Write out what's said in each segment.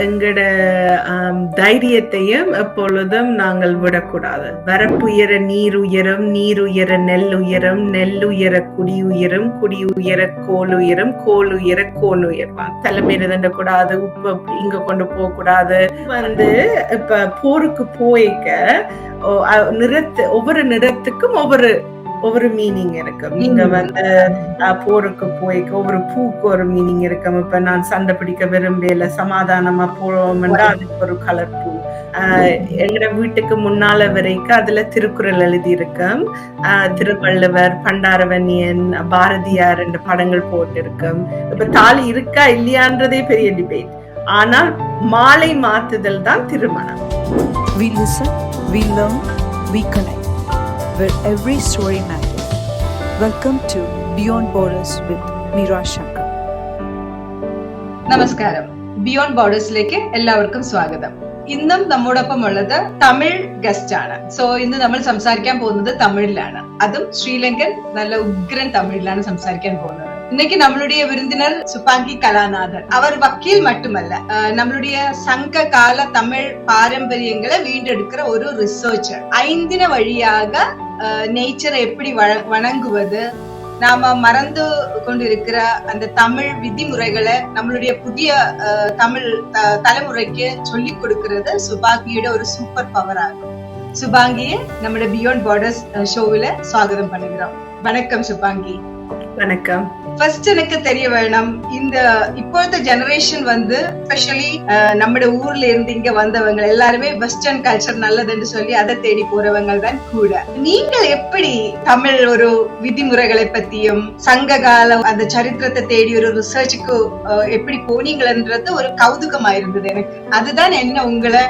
எங்கட தைரியத்தையும் எப்பொழுதும் நாங்கள் விடக்கூடாது. வரப்புயர நீர் உயரும், நீர் உயர நெல் உயரும், நெல் உயர குடி உயரும், குடி உயர கோல் உயரும், கோல் உயர கோன் உயர்வான். தலைமையில தண்டக்கூடாது, உப்பு இங்க கொண்டு போக கூடாது. இப்ப போருக்கு போய்க்க ஒவ்வொரு நிறத்துக்கும் ஒவ்வொரு மீனிங் இருக்கு. நீங்க போருக்கு போய்க்க ஒவ்வொரு பூக்கு ஒரு மீனிங் இருக்கும். இப்ப நான் சண்டை பிடிக்க விரும்பல, சமாதானமா போறோம்னா அதுக்கு ஒரு கலர் பூ. எங்க வீட்டுக்கு முன்னால வரைக்கும் அதுல திருக்குறள் எழுதி இருக்கும். திருவள்ளுவர், பண்டாரவன்யன், பாரதியார் என்ற படங்கள் போட்டு இருக்கும். இப்ப தாலி இருக்கா இல்லையான்றதே பெரிய டிபேட். ஆனால் மாலை மாத்துதல் தான் திருமணம். We listen, we learn, we connect, where every story matters. Welcome to Beyond Borders with Meera Shankar. നമസ്കാരം. ബിയോണ്ട് ബോർഡേഴ്സിലേക്ക് എല്ലാവർക്കും സ്വാഗതം. ഇന്നും നമ്മോടൊപ്പം ഉള്ളത് തമിഴ് ഗസ്റ്റ് ആണ്. സോ ഇന്ന് നമ്മൾ സംസാരിക്കാൻ പോകുന്നത് തമിഴിലാണ്. അതും ശ്രീലങ്കൻ നല്ല ഉഗ്രൻ തമിഴിലാണ് സംസാരിക്കാൻ പോകുന്നത്. இன்னைக்கு நம்மளுடைய விருந்தினர் சுபாங்கி கலாநாதன். அவர் வக்கீல் மட்டுமல்ல, நம்மளுடைய சங்க கால தமிழ் பாரம்பரியங்களை வீண்டெடுக்கிற ஒரு ரிசர்ச்சர். 5 வழியாக நேச்சரை எப்படி வணங்குவது, நாம மறந்து கொண்டிருக்கிற அந்த தமிழ் விதிமுறைகளை நம்மளுடைய புதிய தமிழ் தலைமுறைக்கு சொல்லி கொடுக்கிறது சுபாங்கியோட ஒரு சூப்பர் பவர் ஆகும். சுபாங்கியை நம்மளோட பியாண்ட் பார்டர்ஸ் ஷோவில சுவாகதம் பண்ணுகிறோம். வணக்கம் சுபாங்கி. வணக்கம். ஃபர்ஸ்ட் எனக்கு தெரிய வேணும், இந்த இப்போத்த ஜெனரேஷன் ஸ்பெஷலி நம்ம ஊர்ல இருந்து இங்க வந்தவங்க எல்லாருமே வெஸ்டர்ன் கல்ச்சர் நல்லதுன்னு சொல்லி அதை தேடி போறவங்க தான் கூட. நீங்கள் எப்படி தமிழ் ஒரு விதிமுறைகளை பத்தியும் சங்க காலம் அந்த சரித்திரத்தை தேடி ஒரு ரிசர்ச்சுக்கு எப்படி போனீங்கன்றது ஒரு கௌதுகமா இருந்தது எனக்கு. அதுதான் என்ன உங்களை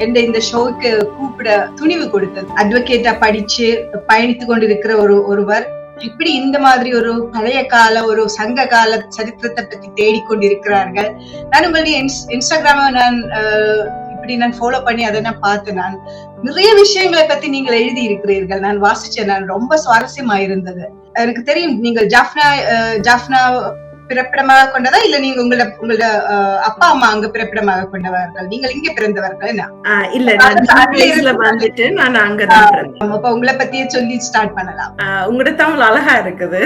இந்த ஷோக்கு கூப்பிட துணிவு கொடுத்தது. அட்வொகேட்டா படிச்சு பயணித்து கொண்டிருக்கிற ஒருவர் இப்படி இந்த மாதிரி ஒரு பழைய கால ஒரு சங்க கால சரித்திரத்தை பத்தி தேடிக்கொண்டிருக்கிறார்கள். நான் உங்களுடைய இன்ஸ்டாகிராம நான் ஃபாலோ பண்ணி அதை நான் பார்த்தேன். நான் நிறைய விஷயங்களை பத்தி நீங்கள் எழுதி இருக்கிறீர்கள். நான் வாசிச்சேன். நான் ரொம்ப சுவாரஸ்யமா இருந்தது. எனக்கு தெரியும் நீங்கள் ஜாஃப்னா பிறப்பிடமாக கொண்டதா இல்ல நீங்க உங்களோட அப்பா அம்மா அங்க பிறப்பிடமாக கொண்டவர்கள், நீங்கள் இங்க பிறந்தவர்கள்? நான் அங்கதான் பிறந்தேன். அப்ப உங்களை பத்தியே சொல்லி ஸ்டார்ட் பண்ணலாம். உங்களோட தமிழ் அழகா இருக்குது.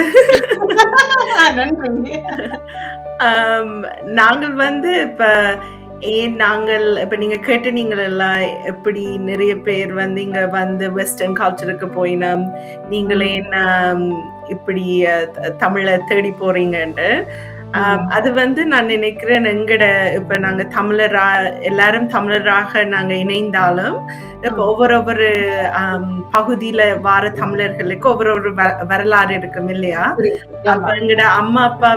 நாங்கள் இப்ப நீங்க கேட்டு நீங்கள் எல்லாம் எப்படி நிறைய பேர் இங்க வெஸ்டர்ன் கல்ச்சருக்கு போயினோம், நீங்களே இப்படி தமிழை தேடி போறீங்கன்னு. அது நான் நினைக்கிறேன் இப்ப நாங்க எல்லாரும் தமிழராக நாங்க இணைந்தாலும் இப்ப ஒவ்வொரு பகுதியில வார தமிழர்களுக்கு ஒவ்வொரு வரலாறு இருக்கும் இல்லையா? அப்ப எங்கட அம்மா அப்பா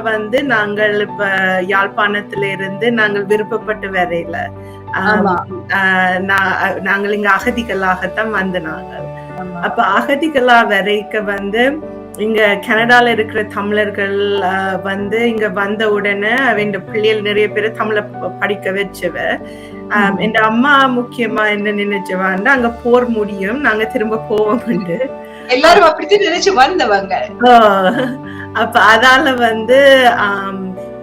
நாங்கள் இப்ப யாழ்ப்பாணத்துல இருந்து நாங்கள் விருப்பப்பட்டு வரையில நாங்கள் இங்க அகதிகளாகத்தான் நாங்கள். அப்ப அகதிகளா வரைக்க இங்க கனடால இருக்கிற தமிழர்கள் இங்க வந்த உடனே அவங்க பிள்ளைகள் நிறைய பேர் தமிழை படிக்க வச்சவ. என் அம்மா முக்கியமா என்ன நினைச்சவான்னா அங்க போர் முடியும், நாங்க திரும்ப போவோம். எல்லாரும் அப்படித்தான் நினைச்சு வந்தவங்க. அப்ப அதால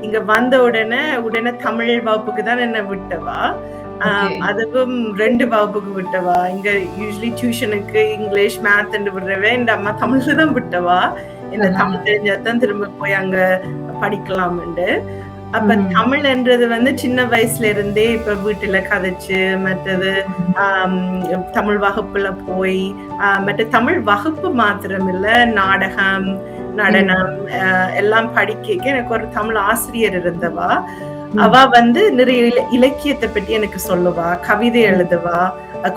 இங்க வந்த உடனே தமிழ் வகுப்புக்கு தான் என்ன விட்டவா. அதுவும் 2 வகுப்புக்கு விட்டவா. இங்க யூஸ்வலி டியூஷனுக்கு இங்கிலீஷ் மேத் விடுறவே இந்த அம்மா தமிழ்ல தான் விட்டவா. இந்த தமிழ் தெரிஞ்சாதான் திரும்ப போய் அங்க படிக்கலாம்ண்டு. அப்ப தமிழ்ன்றது சின்ன வயசுல இருந்தே இப்ப வீட்டுல கதைச்சு மற்றது தமிழ் வகுப்புல போய் மற்ற தமிழ் வகுப்பு மாத்திரம் இல்ல, நாடகம் நடனம் எல்லாம் படிக்க எனக்கு ஒரு தமிழ் ஆசிரியர் இருந்தவா. அவ நிறைய இலக்கியத்தை பற்றி எனக்கு சொல்லுவா, கவிதை எழுதுவா.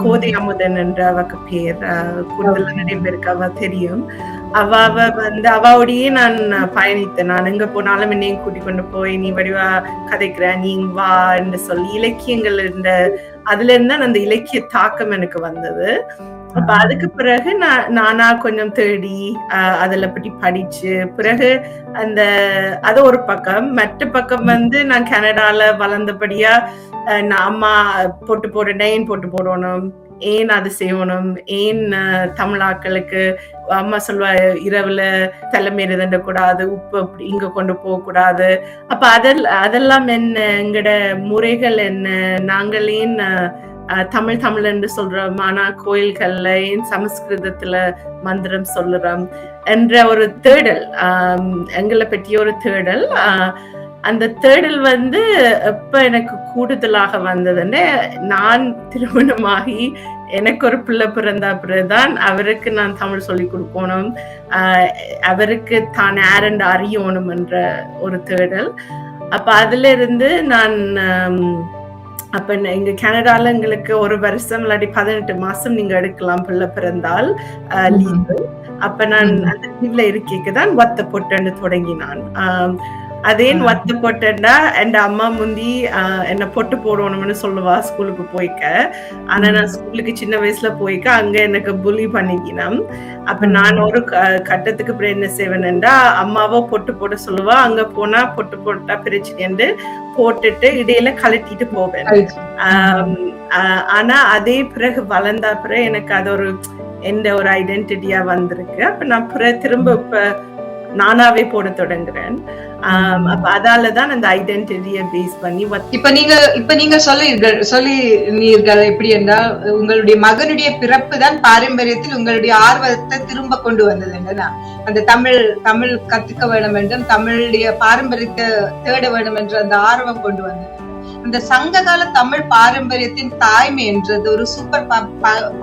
கோதை அமுதன் என்ற அவக்கு பேர், கூடுதலா நிறைய பேருக்கு அவ தெரியும். அவாவோடையே நான் பயணித்தேன். நான் எங்க போனாலும் என்னையும் கூட்டிக் கொண்டு போய் நீ வடிவா கதைக்கிற, நீ வா என்று சொல்லி இலக்கியங்கள் அதுல இருந்தா அந்த இலக்கிய தாக்கம் எனக்கு வந்தது. அப்ப அதுக்கு பிறகு நானா கொஞ்சம் தேடி அதுல பற்றி படிச்சு பிறகு அது ஒரு பக்கம். மற்ற பக்கம் நான் கனடால வளர்ந்தபடியா நான் அம்மா போட்டு போடணும், ஏன் அது செய்யணும், ஏன் தமிழாக்களுக்கு அம்மா சொல்லுவா இரவுல தலைமையில தண்ட கூடாது, உப்பு இங்க கொண்டு போக கூடாது. அப்ப அதெல்லாம் என்ன, எங்கட முறைகள் என்ன, நாங்களேன் தமிழ் என்று சொல்றோம், ஆனா கோயில்கள்ல ஏன் சமஸ்கிருதத்துல மந்திரம் சொல்லுறோம் என்ற ஒரு தேடல், எங்களை பற்றிய ஒரு தேடல். அந்த தேடல் எப்ப எனக்கு கூடுதலாக வந்ததுன்னு, நான் திருமணமாகி எனக்கு ஒரு பிள்ளை பிறந்தா பிறகுதான் அவருக்கு நான் தமிழ் சொல்லி கொடுக்கணும், அவருக்கு தான் யாரென்று அறியணும் என்ற ஒரு தேடல். அப்ப அதுல இருந்து நான் அப்ப இங்க கனடால எங்களுக்கு 1 வருஷம் இல்லாட்டி 18 மாசம் நீங்க எடுக்கலாம் பிள்ளை பிறந்தால் லீவு. அப்ப நான் அந்த லீவ்ல இருக்கேக்குதான் வத்த பொட்டன்னு தொடங்கினான். அதேன் வத்த பொட்டா என் அம்மா முந்தி என்ன பொட்டு போடணும்னு சொல்லுவா ஸ்கூலுக்கு போய்க்க. ஆனா நான் ஸ்கூலுக்கு சின்ன வயசுல போய்க்க அங்க எனக்கு புலி பண்ணிக்கினோம். அப்ப நான் ஒரு கட்டத்துக்கு அப்புறம் என்ன செய்வேன்டா, அம்மாவோ பொட்டு போட சொல்லுவா, அங்க போனா பொட்டு போட்டா பிரச்சனை போட்டுட்டு இடையில கழட்டிட்டு போவேன். ஆனா அதே பிறகு வளர்ந்தா பிறகு எனக்கு அது எந்த ஒரு ஐடென்டிட்டியா வந்திருக்கு. அப்ப நான் திரும்ப இப்ப நானாவே போட தொடங்குறேன். அப்ப அதாலதான் அந்த ஐடென்டிட்டியை பேஸ் பண்ணி இப்ப நீங்க சொல்லினீர்கள் எப்படி என்றால், உங்களுடைய மகனுடைய பிறப்பு தான் பாரம்பரியத்தில் உங்களுடைய ஆர்வத்தை திரும்ப கொண்டு வந்தது என்றா, அந்த தமிழ் கத்துக்க வேண்டும் என்றும் தமிழுடைய பாரம்பரியத்தை தேட வேண்டும் என்ற அந்த ஆர்வம் கொண்டு வந்தது. அந்த சங்ககால தமிழ் பாரம்பரியத்தின் தாய்மை என்றது ஒரு சூப்பர்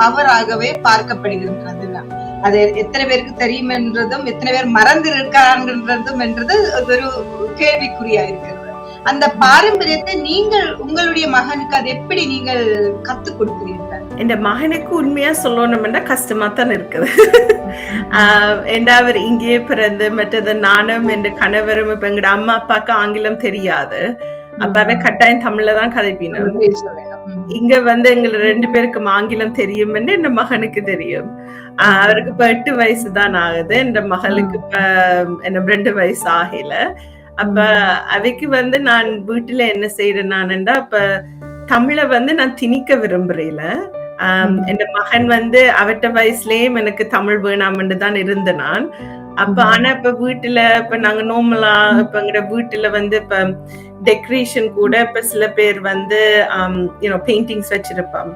பவராகவே பார்க்கப்படுகின்றது. அது எத்தனை பேருக்கு தெரியும் என்றதும், எத்தனை பேர் மறந்து இருக்கிறார்கள் என்றது ஒரு கேள்விக்குறியா இருக்கிறது. அந்த பாரம்பரியத்தை நீங்கள் உங்களுடைய மகனுக்கு அது எப்படி நீங்கள் கத்துக் கொடுக்கிறீர்கள்? என் மகனுக்கு உண்மையா சொல்லணும்னா கஷ்டமா தான் இருக்குது. அவர் இங்கேயே பிறந்து, மற்றது நானும் என் கணவரும் இப்ப எங்கட அம்மா அப்பாவுக்கு ஆங்கிலம் தெரியாது. அப்பவே கட்டாயம் தமிழ்ல தான் கதைப்பினோம். இங்க எங்க 2 பேருக்கும் ஆங்கிலம் தெரியும் என் மகனுக்கு தெரியும். அவருக்கு இப்ப 8 வயசு தான் ஆகுது. என் மகளுக்கு இப்ப 2 வயசு ஆகல. அப்ப அவைக்கு நான் வீட்டுல என்ன செய்யறேன் நான்டா, இப்ப தமிழை நான் திணிக்க விரும்புறேன். என் மகன் அவட்ட வயசுலயே எனக்கு தமிழ் வேணாம்னு தான் இருந்த நான். அப்ப ஆனா இப்ப வீட்டுல இப்ப நாங்க நார்மலா இப்ப எங்க வீட்டுல இப்ப டெக்கரேஷன் கூட இப்ப சில பேர் பெயிண்டிங்ஸ் வச்சிருப்போம்.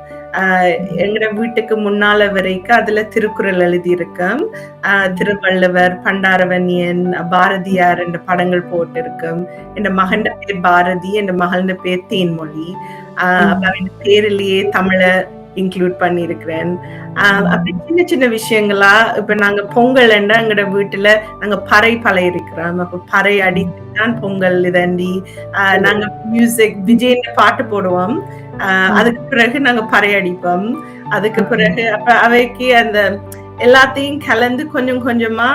எங்க வீட்டுக்கு முன்னால வரைக்கும் அதுல திருக்குறள் எழுதி இருக்கும், திருவள்ளுவர், பண்டாரவன்யன், பாரதியார் என்ற படங்கள் போட்டு இருக்கும். என் மகன் பேர் பாரதி, என் மகன் பேர் தேன்மொழி. பேரிலேயே தமிழ இன்க்ளூட் பண்ணி இருக்கிறேன். அப்படி சின்ன சின்ன விஷயங்களா இப்ப நாங்க பொங்கல் எங்கட வீட்டுல நாங்க பறை இருக்கிறோம். அப்ப பறை அடித்துதான் பொங்கல் இதண்டி நாங்க மியூசிக் விஜய் பாட்டு போடுவோம். அதுக்கு பிறகு நாங்க பறை அடிப்போம். அதுக்கு பிறகு அப்ப அவைக்கு அந்த எல்லாத்தையும் கலந்து கொஞ்சம் கொஞ்சமா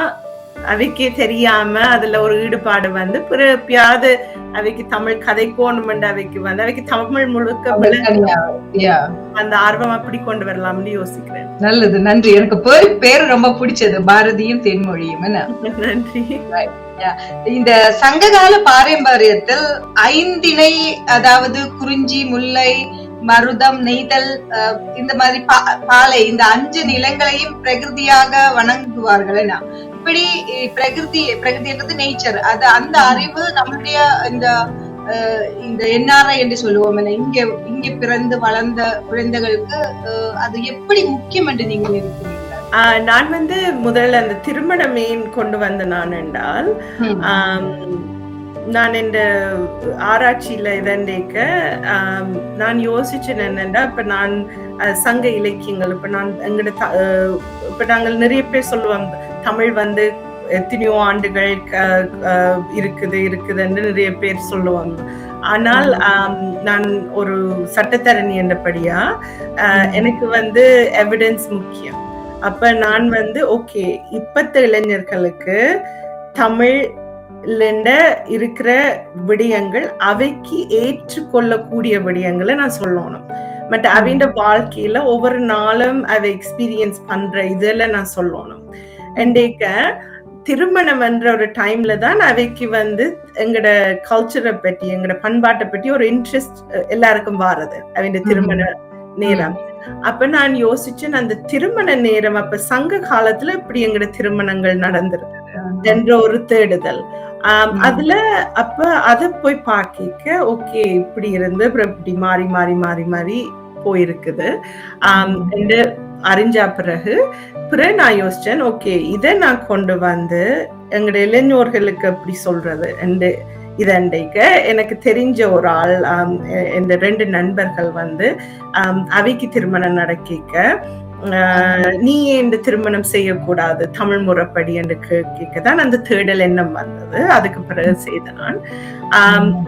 அவைக்கே தெரியாம அதுல ஒரு ஈடுபாடு பிறப்பியாவது அவைக்கு தமிழ் கதைக்கோணும் அவைக்கு அவைக்கு தமிழ் முழுக்க அந்த ஆர்வம் அப்படி கொண்டு வரலாம்னு யோசிக்கிறேன். நல்லது, நன்றி. எனக்கு பேரு ரொம்ப பிடிச்சது, பாரதியும் தேன்மொழியும். நன்றி. இந்த சங்ககால பாரம்பரியத்தில் 5 அதாவது குறிஞ்சி, முல்லை, மருதம், நெய்தல், இந்த மாதிரி பாலை, இந்த 5 நிலங்களையும் பிரகிருதியாக வணங்குவார்கள். இப்படி பிரகிருதின்றது நேச்சர். அது அந்த அறிவு நம்மளுடைய இந்த என்ஆர்ஐ என்று சொல்லுவோம், இங்க பிறந்து வளர்ந்த குழந்தைகளுக்கு அது எப்படி முக்கியம் என்று நீங்க நினைக்கிறீங்க? நான் முதல்ல அந்த திருமணம் ஏன் கொண்டு வந்த நான் என்றால், நான் இந்த ஆராய்ச்சியில இதண்டேக்க நான் யோசிச்சேன் என்னன்னா, இப்ப நான் சங்க இலக்கியங்கள் இப்ப நான் இப்ப நாங்கள் நிறைய பேர் சொல்லுவோம் தமிழ் எத்தனையோ ஆண்டுகள் இருக்குதுன்னு நிறைய பேர் சொல்லுவாங்க. ஆனால் நான் ஒரு சட்டத்தரணி என்றபடியா எனக்கு எவிடன்ஸ் முக்கியம். அப்ப நான் ஓகே, இப்பத்த இளைஞர்களுக்கு தமிழ் இருக்கிற விடயங்கள் அவைக்கு ஏற்றுக்கொள்ளக்கூடிய விடயங்களை நான் சொல்லணும். பட் அவங்க வாழ்க்கையில ஒவ்வொரு நாளும் அவை எக்ஸ்பீரியன்ஸ் பண்ற இதுல நான் சொல்லணும். என்டேக்க திருமணம் என்ற ஒரு டைம்ல தான் அவைக்கு எங்கட கல்ச்சரை பற்றி, எங்கட பண்பாட்டை பற்றி ஒரு இன்ட்ரெஸ்ட் எல்லாருக்கும் வாரது. அவங்க திருமண நேரம். அப்ப நான் யோசிச்சேன், அந்த திருமண நேரம் அப்ப சங்க காலத்துல இப்படி எங்கட திருமணங்கள் நடந்திருக்கு என்ற ஒரு தேடுதல். அதுல அப்ப அத போய் பாக்க ஓகே இப்படி இருந்து இப்படி மாறி மாறி மாறி மாறி போயிருக்குது என்று அறிஞ்ச பிறகு நான் யோசிச்சேன், ஓகே இதை நான் கொண்டு வந்து எங்கட இளைஞர்களுக்கு எப்படி சொல்றது என்று இதண்டைக்க எனக்கு தெரிஞ்ச ஒரு ஆள், இந்த 2 நண்பர்கள் வந்து அவைக்கு திருமணம் நடக்க நீ இந்த திருமணம் செய்யக்கூடாது தமிழ் முறைப்படி என்று கேட்கதான் அந்த தேடல் எண்ணம் வந்தது. அதுக்கு பிறகு செய்த நான்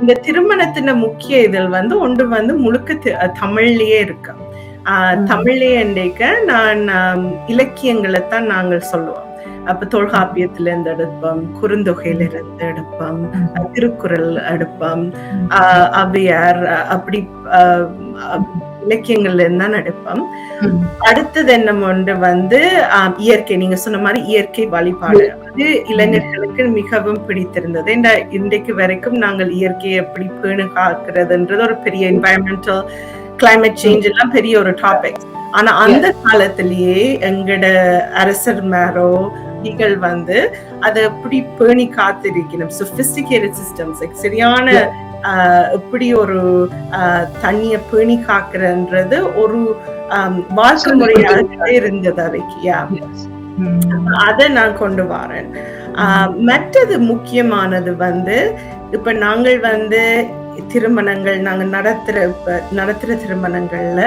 இந்த திருமணத்தின் முக்கிய இதில் வந்து ஒன்று வந்து முழுக்க தமிழ்லயே இருக்கு. தமிழ்லயே என்றைக்க நான் இலக்கியங்களைத்தான் நாங்கள் சொல்லுவோம். அப்ப தொல்காப்பியத்துல இருந்து எடுப்போம், குறுந்தொகையில இருந்து எடுப்போம், திருக்குறள் எடுப்போம், ஔவையார் அப்படி இலக்கியங்கள்ல இருந்தான் எடுப்போம். அடுத்தது என்ன ஒன்று வந்து இயற்கை, நீங்க சொன்ன மாதிரி இயற்கை வழிபாடு. அது இளைஞர்களுக்கு மிகவும் பிடித்திருந்தது. இன்றைக்கு வரைக்கும் நாங்கள் இயற்கையை எப்படி பேணு காக்கிறதுன்றது ஒரு பெரிய என்வாயன்மெண்டல் கிளைமேட் சேஞ்ச் எல்லாம் பெரிய ஒரு டாபிக். ஆனா அந்த காலத்திலேயே எங்கட அரசர் மேரோ வந்து அதை எப்படி பேணி காத்திருக்கணும், சொபிஸ்டிகேட்டட் சிஸ்டம்ஸ், சரியான எப்படி ஒரு தண்ணிய பேணி காக்குறன்றது ஒரு வாழ்க்கை முறையாக இருந்தது அவைக்கு. அதை நான் கொண்டு வரேன். மற்றது முக்கியமானது வந்து இப்ப நாங்கள் வந்து திருமணங்கள் நாங்க நடத்துற திருமணங்கள்ல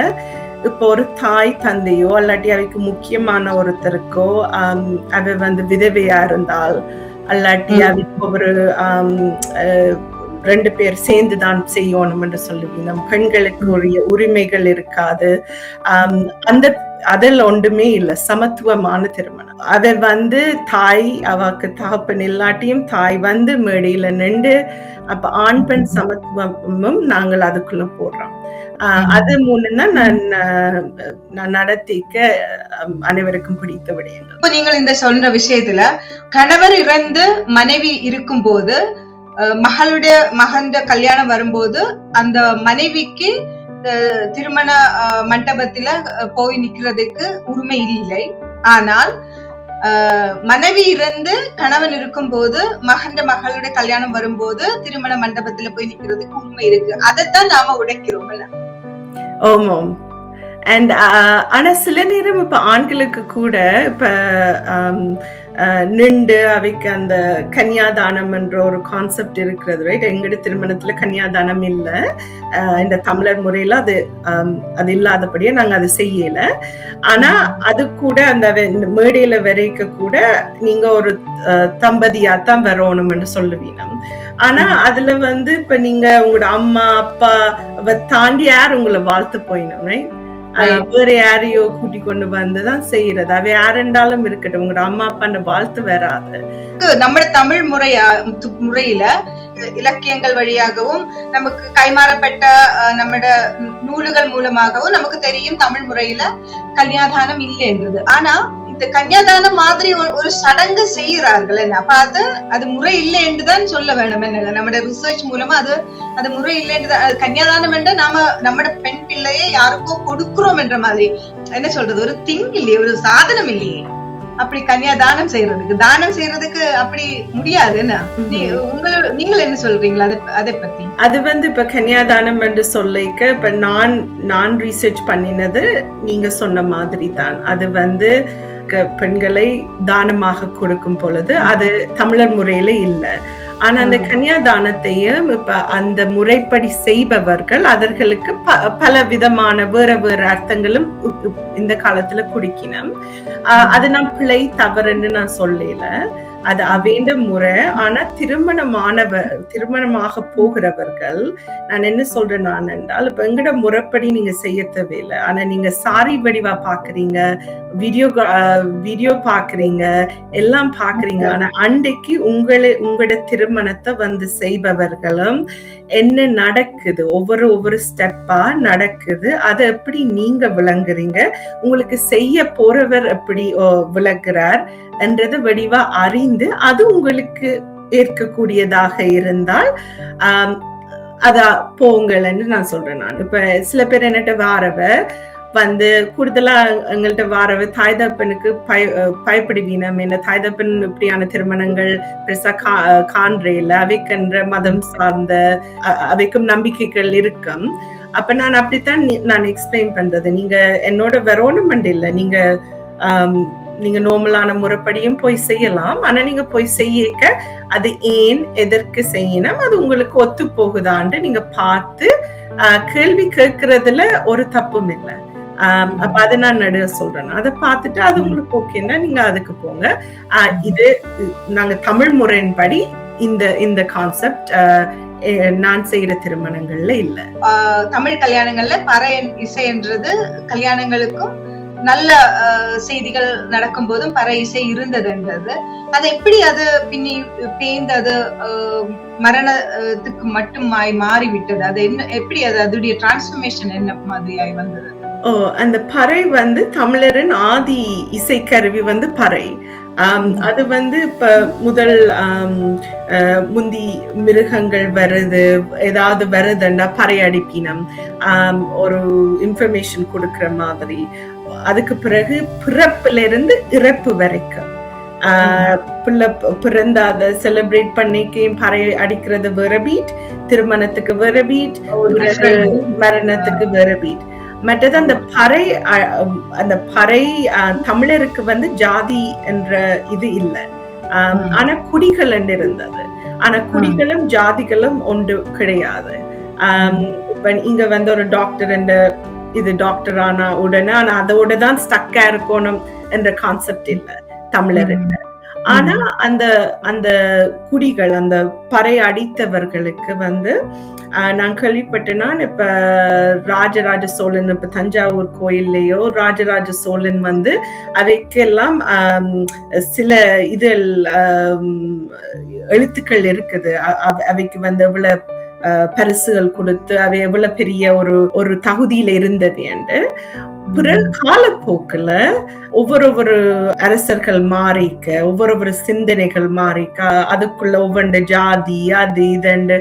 இப்போ ஒரு தாய் தந்தையோ அல்லாட்டி அவைக்கு முக்கியமான ஒருத்தருக்கோ அவ வந்து விதவையா இருந்தால் அல்லாட்டி அவைக்கு ஒரு 2 பேர் சேர்ந்துதான் செய்யணும் என்று சொல்லுவீங்க. பெண்களுக்கு உரிய உரிமைகள் இருக்காது. அதில் ஒன்றுமே இல்லை, சமத்துவமான திருமணம். அதை வந்து தாய் அவக்கு தகப்பன் இல்லாட்டியும் தாய் வந்து மேடையில நின்று அப்ப ஆண் பெண் சமத்துவமும் நாங்கள் அதுக்குள்ள போடுறோம். அது மூலம்தான் நான் நடத்திக்க அனைவருக்கும் பிடித்த விடயங்கள். இப்போ நீங்கள் இந்த சொல்ற விஷயத்துல கணவர் இறந்து மனைவி இருக்கும் போது மகன் கல்யாணம் வரும்போது அந்த மனைவிக்கு திருமண மண்டபத்துல போய் நிக்கிறதுக்கு உரிமை இல்லை. ஆனால் மனைவி இறந்து கணவன் இருக்கும் போது மகளுடைய கல்யாணம் வரும்போது திருமண மண்டபத்துல போய் நிக்கிறதுக்கு உரிமை இருக்கு. அதைத்தான் நாம உடைக்கிறோம். ஆமாம். அண்ட் ஆனா சில நேரம் இப்ப ஆண்களுக்கு கூட இப்ப நின்று அவைக்கு அந்த கன்னியாதானம் என்ற ஒரு கான்செப்ட் இருக்கிறது, ரைட்? எங்கட திருமணத்துல கன்னியாதானம் இல்லை. இந்த தமிழர் முறையில அது இல்லாதபடியே நாங்க அதை செய்யல. ஆனா அது கூட அந்த மேடையில வரைக்க கூட நீங்க ஒரு தம்பதியாத்தான் வரணும்னு சொல்லுவீங்க. ஆனா அதுல வந்து இப்ப நீங்க உங்களோட அம்மா அப்பா தாண்டி யார் உங்களை வாழ்த்து போயிடும், ரைட்? வேற யாரையோ கூட்டி கொண்டு வந்துதான் செய்யறது. அவ யாருண்டாலும் இருக்கட்டும், உங்களோட அம்மா அப்பா வாழ்த்து வராது. நம்ம தமிழ் முறையில இலக்கியங்கள் வழியாகவும் நமக்கு கைமாறப்பட்ட நம்மட நூல்கள் மூலமாகவும் நமக்கு தெரியும் தமிழ் முறையில கன்னியாதானம் இல்லைன்றது. ஆனா இந்த கன்னியாதானம் மாதிரி ஒரு சடங்கு செய்யறார்கள். அப்ப அது முறை இல்லை என்றுதான் சொல்ல வேணும். என்ன நம்ம ரிசர்ச் மூலமா அது முறை இல்லை என்று, கன்னியாதானம் என்ற நம்ம பெண் பிள்ளையை யாருக்கோ கொடுக்கிறோம் என்ற மாதிரி என்ன சொல்றது, ஒரு திங் இல்லையே, ஒரு சாதனம் இல்லையே. அப்படி கன்னியாதானம் செய்யறதுக்கு அப்படி முடியாது. நீங்கள் என்ன சொல்றீங்களா அதை பத்தி? அது வந்து இப்ப கன்னியாதானம் என்று சொல்லிக்க இப்ப நான் ரீசர்ச் பண்ணினது நீங்க சொன்ன மாதிரி தான். அது வந்து பெண்களை தானமாக கொடுக்கும் பொழுது அது தமிழர் முறையில இல்லை. ஆனா அந்த கன்னியாதானத்தையும் இப்ப அந்த முறைப்படி செய்பவர்கள் அவர்களுக்கு பல விதமான வேற வேற அர்த்தங்களும் இந்த காலத்துல குடிக்கணும். அது நான் பிழை தவறுன்னு நான் சொல்லல, அது அவேண்ட முறை. ஆனா திருமணமாக போகிறவர்கள் நான் என்ன சொல்றேன் நான் என்றால், இப்ப எங்கட முறைப்படி நீங்க செய்ய தேவையில்லை. ஆனா நீங்க சாரி வடிவா பாக்குறீங்க, வீடியோ பாக்குறீங்க, எல்லாம் பாக்குறீங்க. ஆனா அன்றைக்கு உங்களோட திருமணத்தை வந்து செய்பவர்களும் என்ன நடக்குது, ஒவ்வொரு ஸ்டெப்பா நடக்குது, அதை எப்படி நீங்க விளங்குறீங்க, உங்களுக்கு செய்ய போறவர் எப்படி விளக்குறார் என்றது வடிவா அறிந்து அது உங்களுக்கு ஏற்கக்கூடியதாக இருந்தால் அதா போங்கள்ன்னு நான் சொல்றேன். நான் இப்ப சில பேர் என்னட்ட வாரவ வந்து கூடுதலா எங்கள்கிட்ட வாரவ தாய் தகப்பனுக்கு பயப்படுவீனம், என்ன தாய் தகப்பன் இப்படியான திருமணங்கள் பெருசா காண்றேல, அவைக்கென்ற மதம் சார்ந்த அவைக்கும் நம்பிக்கைகள் இருக்கும். அப்ப நான் அப்படித்தான் நான் எக்ஸ்பிளைன் பண்றது. நீங்க என்னோட வரணும் இல்ல, நீங்க நார்மலான முறைப்படியும் போய் செய்யலாம். ஆனா நீங்க போய் செய்யக்க அது ஏன் எதற்கு செய்யணும், அது உங்களுக்கு ஒத்து போகுதான்னு நீங்க பார்த்து கேள்வி கேட்கறதுல ஒரு தப்பும் இல்லை. அப்ப அதை நான் நடுவ சொல்றேன். அதை பார்த்துட்டு அது உங்களுக்கு ஓகேன்னா நீங்க அதுக்கு போங்க. இது நாங்க தமிழ் முறையின்படி இந்த கான்செப்ட் நான் செய்யற திருமணங்கள்ல இல்ல. தமிழ் கல்யாணங்கள்ல பறை இசை என்றது கல்யாணங்களுக்கும் நல்ல செய்திகள் நடக்கும் போதும் பறை இசை இருந்ததுன்றது, அது எப்படி அது பின்னி பேர்ந்து அது மரணத்துக்கு மட்டும் மாறிவிட்டது? அது என்ன, எப்படி அது அதோடைய டிரான்ஸ்ஃபர்மேஷன் என்ன மாதிரியாய் வந்தது? அந்த பறை தமிழரின் ஆதி இசைக்கருவி பறை. அது இப்ப முதல் முந்தி மிருகங்கள் வருது, ஏதாவது வருதுன்னா பறை அடிப்பினம், ஒரு இன்ஃபர்மேஷன் கொடுக்கிற மாதிரி. அதுக்கு பிறகு பிறப்புல இருந்து இறப்பு வரைக்கும் பிள்ளை பிறந்தாத செலிப்ரேட் பண்ணிக்கு பறை அடிக்கிறது வேற பீட், திருமணத்துக்கு வேற பீட், மரணத்துக்கு வேற பீட். மற்றது அந்த பறை தமிழருக்கு ஜாதி என்ற இது இல்லை. ஆனா குடிகள் என்று இருந்தது. ஆனா குடிகளும் ஜாதிகளும் ஒன்று கிடையாது. இப்ப இங்க ஒரு டாக்டர் என்ற இது டாக்டர் ஆனா உடனே ஆனா அதோட தான் ஸ்டக்கா இருக்கணும் என்ற கான்செப்ட் இல்லை தமிழருக்கு. ஆனா அந்த குடிகள், அந்த பறை அடித்தவர்களுக்கு நான் கேள்விப்பட்டேன்னா, இப்ப ராஜராஜ சோழன், இப்ப தஞ்சாவூர் கோயில்லையோ ராஜராஜ சோழன் அவைக்கெல்லாம் சில இதில் எழுத்துக்கள் இருக்குது. அவைக்கு எவ்வளவு பரிசுகள் கொடுத்து அவை எவ்வளவு பெரிய ஒரு தகுதியில இருந்தது என்று. பிறகு காலப்போக்குல ஒவ்வொரு அரசர்கள் மாறிக்க, ஒவ்வொரு சிந்தனைகள் மாறிக்க, அதுக்குள்ள ஒவ்வொரு ஜாதி அது இதண்டு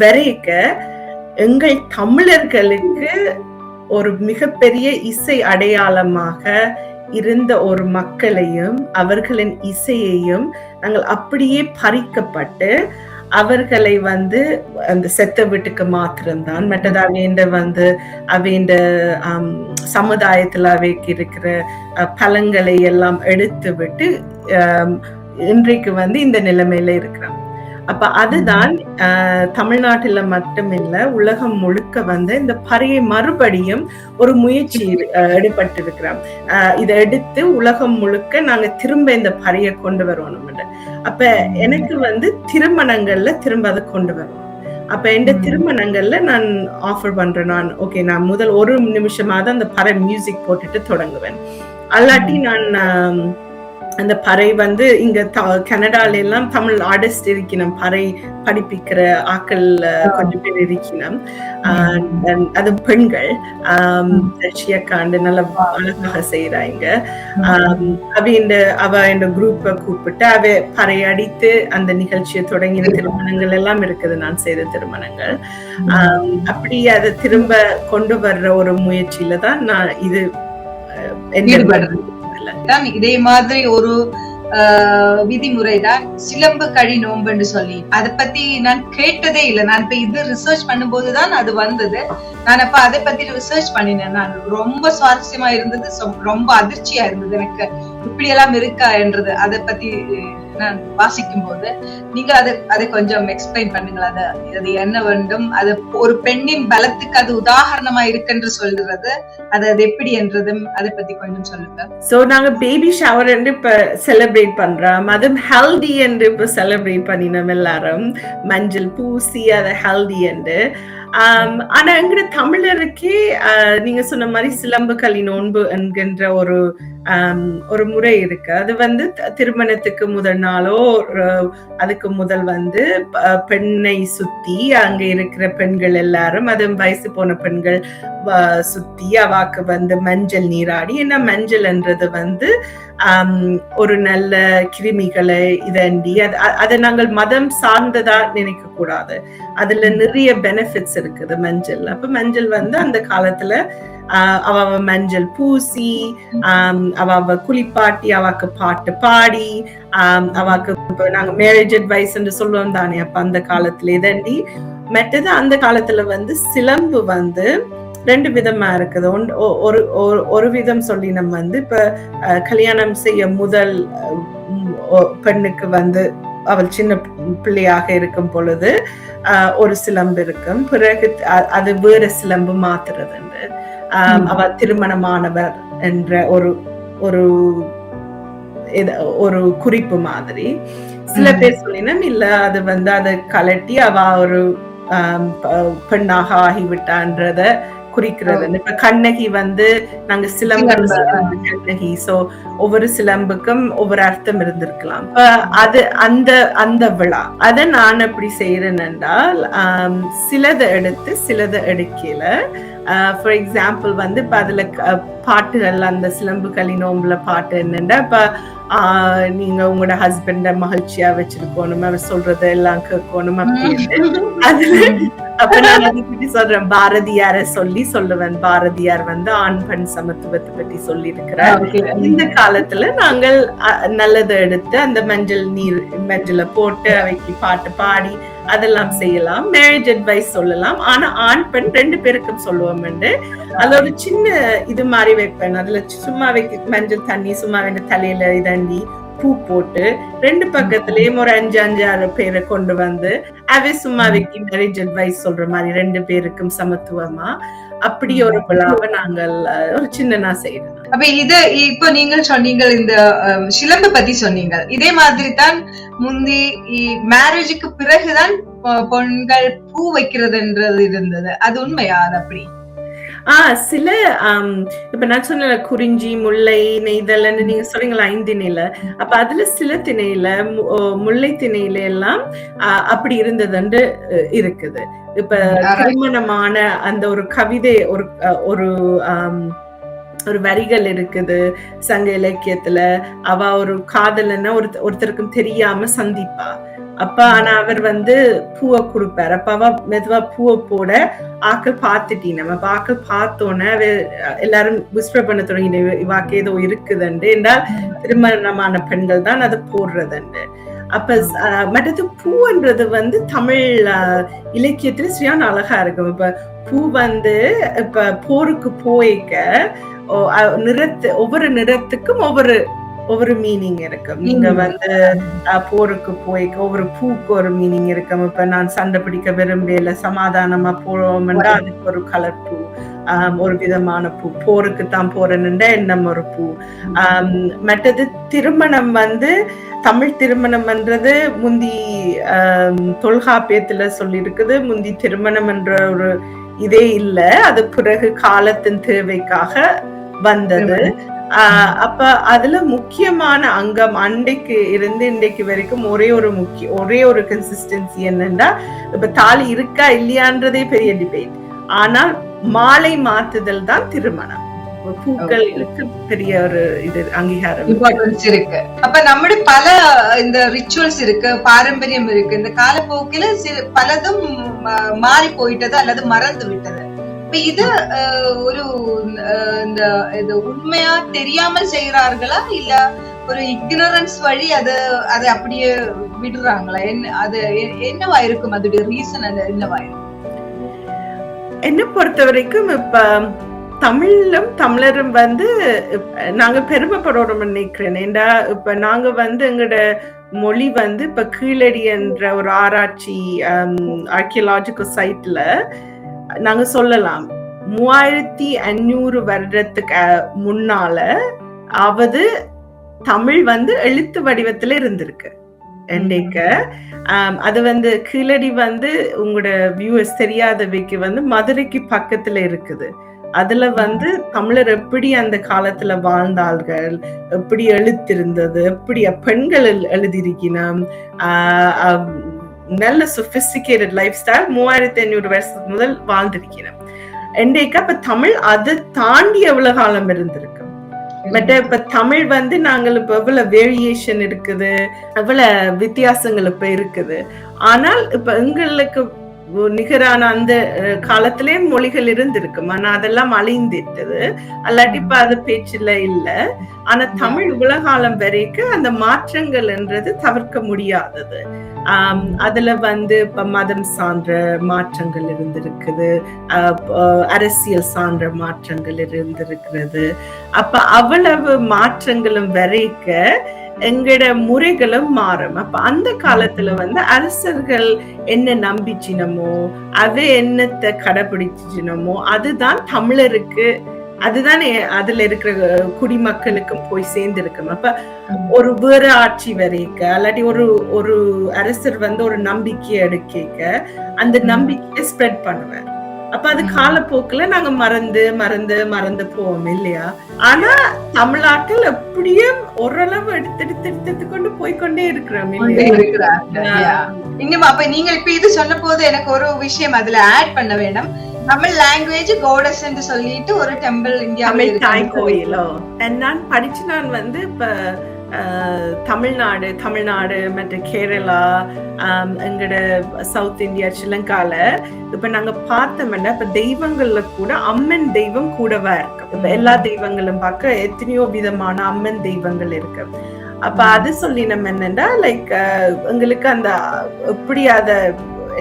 வரைக்க எங்கள் தமிழர்களுக்கு ஒரு மிகப்பெரிய இசை அடையாளமாக இருந்த ஒரு மக்களையும் அவர்களின் இசையையும் நாங்கள் அப்படியே பறிக்கப்பட்டு அவர்களை அந்த செத்த வீட்டுக்கு மாத்திரம்தான், மற்றது அவைண்ட சமுதாயத்துல அவைக்கு இருக்கிற பலங்களை எல்லாம் எடுத்து விட்டு இன்றைக்கு இந்த நிலைமையில இருக்கிறோம். அப்ப அதுதான் தமிழ்நாட்டுல மட்டுமில்ல உலகம் முழுக்க இந்த பறையை மறுபடியும் ஒரு முயற்சி எடுபட்டிருக்கிறோம். இதை எடுத்து உலகம் முழுக்க நாங்க திரும்ப இந்த பறையை கொண்டு வரணும். அப்ப எனக்கு திருமணங்கள்ல திரும்ப அதை கொண்டு வரணும். அப்ப எந்த திருமணங்கள்ல நான் ஆஃபர் பண்றேன், நான் முதல் ஒரு நிமிஷமாவது அந்த பறை மியூசிக் போட்டுட்டு தொடங்குவேன். அல்லாட்டி நான் அந்த பறை இங்க கனடால எல்லாம் தமிழ் ஆர்டிஸ்ட் இருக்கணும், பறை படிப்பிக்கிற ஆக்கள் கொஞ்சம் பேர் இருக்கணும். அது பெண்கள் ரஷ்யாக்காண்டு நல்ல அழகாக செய்யறாங்க. அவ குரூப்பை கூப்பிட்டு அவ பறை அடித்து அந்த நிகழ்ச்சியை தொடங்கின திருமணங்கள் எல்லாம் இருக்குது, நான் செய்த திருமணங்கள். அப்படி அதை திரும்ப கொண்டு வர்ற ஒரு முயற்சியில தான் நான் இது இதே மாதிரி ஒரு விதிமுறைதான் சிலம்பு கழி நோம்புன்னு சொல்லி. அதை பத்தி நான் கேட்டதே இல்லை. நான் இப்ப இது ரிசர்ச் பண்ணும்போதுதான் அது வந்தது. நான் அப்ப அதை பத்தி ரிசர்ச் பண்ணினேன். நான் ரொம்ப சுவாரஸ்யமா இருந்தது, ரொம்ப அதிர்ச்சியா இருந்தது எனக்கு, இப்படி எல்லாம் இருக்கா என்றது. அதை பத்தி நான் வாசிக்கும் போது நீங்க அதை கொஞ்சம் எக்ஸ்பிளைன் பண்ணுங்களா? அது என்ன வேண்டும், அது ஒரு பெண்ணின் பலத்துக்கு அது உதாரணமா இருக்குன்னு சொல்றது, அது எப்படி என்றதும் அதை பத்தி கொஞ்சம் சொல்லுங்க. சோ நாங்க பேபி ஷவர் இப்ப செலிப்ரேட் பண்றோம், அதுவும் ஹெல்தி என்று இப்ப செலிப்ரேட் பண்ணினோம். எல்லாரும் மஞ்சள் பூசி அதை ஹெல்தி என்று. ஆனா எங்க தமிழருக்கே நீங்க சொன்ன மாதிரி சிலம்பு களி நோன்பு என்கின்ற ஒரு ஒரு முறை இருக்கு. அது வந்து திருமணத்துக்கு முதல் நாளோ அதுக்கு முதல் வந்து பெண்ணை சுத்தி அங்க இருக்கிற பெண்கள் எல்லாரும், அது வயசு போன பெண்கள் சுத்தி அவாக்கு வந்து மஞ்சள் நீராடி, ஏன்னா மஞ்சள்ன்றது வந்து ஒரு நல்ல கிருமிகளை இதண்டி அதை நாங்கள் மதம் சார்ந்ததா நினைக்க கூடாது. அதுல நிறைய பெனிஃபிட்ஸ் இருக்குது மஞ்சள். அப்ப மஞ்சள் வந்து அந்த காலத்துல அவ மஞ்சள் பூசி அவ குளிப்பாட்டி அவாக்கு பாட்டு பாடி அவாக்கு நாங்க மேரேஜ் அட்வைஸ் என்று சொல்லுவோம் தானே. அப்ப அந்த காலத்துல இதண்டி மற்றது அந்த காலத்துல வந்து சிலம்பு வந்து 2 விதமா இருக்குது. ஒரு விதம் சொல்லி நம்ம வந்து இப்ப கல்யாணம் செய்ய முதல் பெண்ணுக்கு வந்து அவள் சின்ன பிள்ளையாக இருக்கும் பொழுது ஒரு சிலம்பு இருக்கும், பிறகு அது வேற சிலம்பு மாத்துறது என்று அவள் திருமணமானவர் என்ற ஒரு ஒரு குறிப்பு மாதிரி. சில பேர் சொல்லினோம் இல்ல அது வந்து அதை கலட்டி அவ ஒரு பெண்ணாக ஆகிவிட்டான்றத குறிக்கிறது. இப்ப கண்ணகி வந்து நாங்க சிலம்பு கண்ணகி, சோ ஒவ்வொரு சிலம்புக்கும் ஒவ்வொரு அர்த்தம் இருந்திருக்கலாம். அது அந்த விழா அதை நான் எப்படி செய்யறேன் என்றால் சிலதை எடுத்து சிலதை எடுக்கல. ஃபார் எக்ஸாம்பிள் வந்து இப்ப அதுல பாட்டுகள், அந்த சிலம்பு கலினோம்புல பாட்டு என்னன்னா, இப்ப நீங்க உங்களோட ஹஸ்பண்ட மகிழ்ச்சியா வச்சிருக்கணும், அவர் சொல்றது எல்லாம் கேட்கணும் அப்படின்னு. அதுல அப்ப நான் அதை பத்தி சொல்றேன், பாரதியார சொல்லுவேன். பாரதியார் வந்து ஆண் பெண் சமத்துவத்தை பத்தி சொல்லி இருக்கிறார். இந்த காலத்துல நாங்கள் நல்லதை எடுத்து அந்த மஞ்சளை போட்டு அவைக்கு பாட்டு பாடி அதெல்லாம் செய்யலாம். மேரேஜ் அட்வைஸ் சொல்லலாம். ஆனா ஆண் பெண் 2 பேருக்கும் சொல்லுவோம். அதுல ஒரு சின்ன இது மாதிரி வைப்பேன். அதுல சும்மா மஞ்சள் தண்ணி சும்மா தலையில இதண்டி பூ போட்டு 2 பக்கத்திலயும் ஒரு 5-6 பேரை கொண்டு வந்து அவை சும்மா வைக்கி மேரேஜ் அட்வைஸ் சொல்ற மாதிரி 2 பேருக்கும் சமத்துவமா அப்படி ஒரு விழாவை நாங்கள் ஒரு சின்னனா செய்யறோம். அப்ப இப்ப நீங்கள் சொன்னீங்க இந்த சிலம்பு பத்தி சொன்னீங்க. இதே மாதிரி தான் முந்தி மேரேஜுக்கு பிறகுதான் பெண்கள் பூ வைக்கிறதுன்றது இருந்தது. அது உண்மையா? அது அப்படி சில இப்ப நான் சொன்ன குறிஞ்சி, முல்லை, நெய்தல் நீங்க சொல்றீங்களா 5 திணையில, அப்ப அதுல சில திணையில முல்லை திணையில எல்லாம் அப்படி இருந்ததுன்னு இருக்குது. இப்ப திருமணமான அந்த ஒரு கவிதை ஒரு வரிகள் இருக்குது சங்க இலக்கியத்துல. அவ ஒரு காதலன்னா ஒருத்தருக்கும் தெரியாம சந்திப்பா. அப்ப ஆனா அவர் வந்து பூவை கொடுப்பாரு. அப்ப அவ மெதுவா பூவை போட ஆக்கள் பார்த்துட்டீங்க. நம்ம ஆக்கள் பார்த்தோன்னே எல்லாரும் விஸ்பர் பண்ண தொடங்கின, இவாக்கு ஏதோ இருக்குதுண்டு என்றால் திருமணமான பெண்கள் தான் அதை போடுறதுண்டு. அப்ப மற்றது பூன்றது வந்து தமிழ் இலக்கியத்துல சரியான அழகா இருக்கும். இப்ப பூ வந்து இப்ப போருக்கு போய்க்க ஒவ்வொரு நிறத்துக்கும் ஒவ்வொரு மீனிங் இருக்கும். நீங்க வந்து போருக்கு போய்க்க ஒவ்வொரு பூக்கு ஒரு மீனிங் இருக்கும். இப்ப நான் சண்டை பிடிக்க விரும்பல, சமாதானமா போறோம்னா அதுக்கு ஒரு கலர் பூ, ஒரு விதமான பூ. போருக்கு தான் போறேன்னுண்டா இன்னும் ஒரு பூ. மற்றது திருமணம் வந்து தமிழ் திருமணம்ன்றது முந்தி தொல்காப்பியத்துல சொல்லி இருக்குது. முந்தி திருமணம் என்ற ஒரு இதே இல்ல, அது பிறகு காலத்தின் தேவைக்காக வந்தது. அப்ப அதுல முக்கியமான அங்கம் அன்றைக்கு இருந்து இன்றைக்கு வரைக்கும் ஒரே ஒரு கன்சிஸ்டன்சி என்னன்னா, இப்ப தாலி இருக்கா இல்லையான்றதே பெரிய டிபேட். ஆனால் மாலை மாத்துதல் தான் திருமணம். பூக்களுக்கு பெரிய ஒரு இது அங்கீகாரம் இருக்கு. அப்ப நம்முடைய பல இந்த ரிச்சுவல்ஸ் இருக்கு, பாரம்பரியம் இருக்கு. இந்த காலப்போக்கில பலதும் மாறி போயிட்டது அல்லது மறந்து விட்டது. இப்ப இது ஒரு இந்த உண்மையா தெரியாமல் செய்யறார்களா இல்ல ஒரு இக்னரன்ஸ் வழி அதை அப்படியே விடுறாங்களா? அது என்னவா இருக்கும்? அதோட ரீசன் என்னவா இருக்கும்? என்ன பொறுத்த வரைக்கும் இப்ப தமிழரும் வந்து நாங்க பெருமைப்படணும் நினைக்கிறேன். ஏண்டா இப்ப நாங்க வந்து எங்களோட மொழி வந்து இப்ப கீழடி என்ற ஒரு ஆராய்ச்சி ஆர்கியலாஜிக்கல் சைட்ல நாங்க சொல்லலாம் 3500 வருடத்துக்கு முன்னால தமிழ் வந்து எழுத்து வடிவத்துல இருந்திருக்கு. என்னைக்க அது வந்து கீழடி வந்து உங்களோட வியூவர்ஸ் தெரியாதவைக்கு வந்து மதுரைக்கு பக்கத்துல இருக்குது. அதுல வந்து தமிழர் எப்படி அந்த காலத்துல வாழ்ந்தார்கள், எப்படி எழுத்திருந்தது, எப்படி பெண்கள் எழுதியிருக்கணும், நல்ல சொபிஸ்டிகேட்டட் லைஃப் ஸ்டைல் 3500 வருஷத்துக்கு முதல் வாழ்ந்திருக்கணும். என்னைக்கு அப்ப தமிழ் அதை தாண்டி எவ்வளவு காலம் இருந்திருக்கு. பட் இப்ப தமிழ் வந்து நாங்கள் இப்ப எவ்வளவு வேரியேஷன் இருக்குது, எவ்வளவு வித்தியாசங்கள் இப்ப இருக்குது. ஆனால் இப்ப எங்களுக்கு நிகரான அந்த காலத்திலே மொழிகள் இருந்திருக்கும். ஆனா அதெல்லாம் அழிந்துட்டது, அல்லாட்டி இப்ப அது பேச்சுல இல்ல. ஆனா தமிழ் உலகாலம் வரைக்கும் அந்த மாற்றங்கள்ன்றது தவிர்க்க முடியாதது. அதுல வந்து இப்ப மதம் சார்ந்த மாற்றங்கள் இருந்திருக்குது, அரசியல் சார்ந்த மாற்றங்கள் இருந்திருக்கிறது. அப்ப அவ்வளவு மாற்றங்களும் வரைக்க எங்கட முறைகளும் மாறும். அப்ப அந்த காலத்துல வந்து அரசர்கள் என்ன நம்பிச்சினமோ, அது என்னத்தை கடைபிடிச்சினமோ அதுதான் தமிழருக்கு, அதுதான் அதுல இருக்கிற குடிமக்களுக்கும் போய் சேர்ந்திருக்கும். அப்ப ஒரு வேற ஆட்சி வரைக்க அல்லாட்டி ஒரு அரசர் வந்து ஒரு நம்பிக்கையை எடுக்க அந்த நம்பிக்கையை ஸ்ப்ரெட் பண்ணுவார். அப்ப அது காலப்போக்குல நாங்க மறந்து போவோம் இல்லையா? ஆனா தமிழ்நாட்டில் எப்படியும் ஓரளவு எடுத்து கொண்டு போய்கொண்டே இருக்கிறோம் இல்லையா? அப்ப நீங்க இப்ப இது சொன்ன போது எனக்கு ஒரு விஷயம் அதுல ஆட் பண்ண வேணும். தமிழ் லாங்குவேஜ் கோடஸ் என்று சொல்லிட்டு ஒரு டெம்பிள் இந்தியாவில் தாய் கோயிலோ நான் படிச்சு நான் வந்து இப்ப தமிழ்நாடு மற்ற கேரளா, எங்கட சவுத் இந்தியா, ஸ்ரீலங்கால இப்ப நாங்க பார்த்தோம்னா இப்ப தெய்வங்கள்ல கூட அம்மன் தெய்வம் கூடவா இருக்கு. இப்ப எல்லா தெய்வங்களும் பார்க்க எத்தனையோ விதமான அம்மன் தெய்வங்கள் இருக்கு. அப்ப அது சொல்லி நம்ம என்னன்னா லைக் எங்களுக்கு அந்த எப்படி அத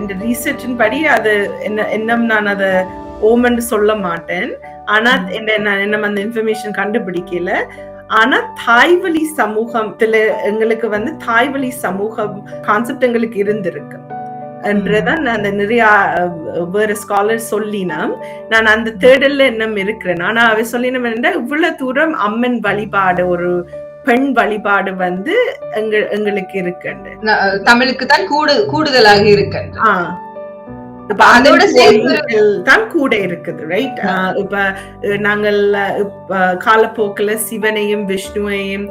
இந்த ரீசர்ச்சின் படி அது என்ன நான் அதை ஓமன்னு சொல்ல மாட்டேன். ஆனா என்ன அந்த இன்ஃபர்மேஷன் கண்டுபிடிக்கல. ஆனா தாய்வழி சமூகத்துல எங்களுக்கு வந்து தாய்வழி சமூகம் கான்செப்ட் எங்களுக்கு இருந்திருக்கு என்றதான் அந்த நிறைய வேற ஸ்காலர் சொல்லினா நான் அந்த தேடல்ல என்ன இருக்கிறேன். ஆனா அவ சொல்லின இவ்வளவு தூரம் அம்மன் வழிபாடு, ஒரு பெண் வழிபாடு வந்து எங்களுக்கு இருக்கு, தமிழுக்கு தான் கூடுதலாக இருக்கு. அதோட தான் கூட இருக்குது, ரைட்? இப்ப நாங்கள் காலப்போக்குல சிவனையும் விஷ்ணுவையும்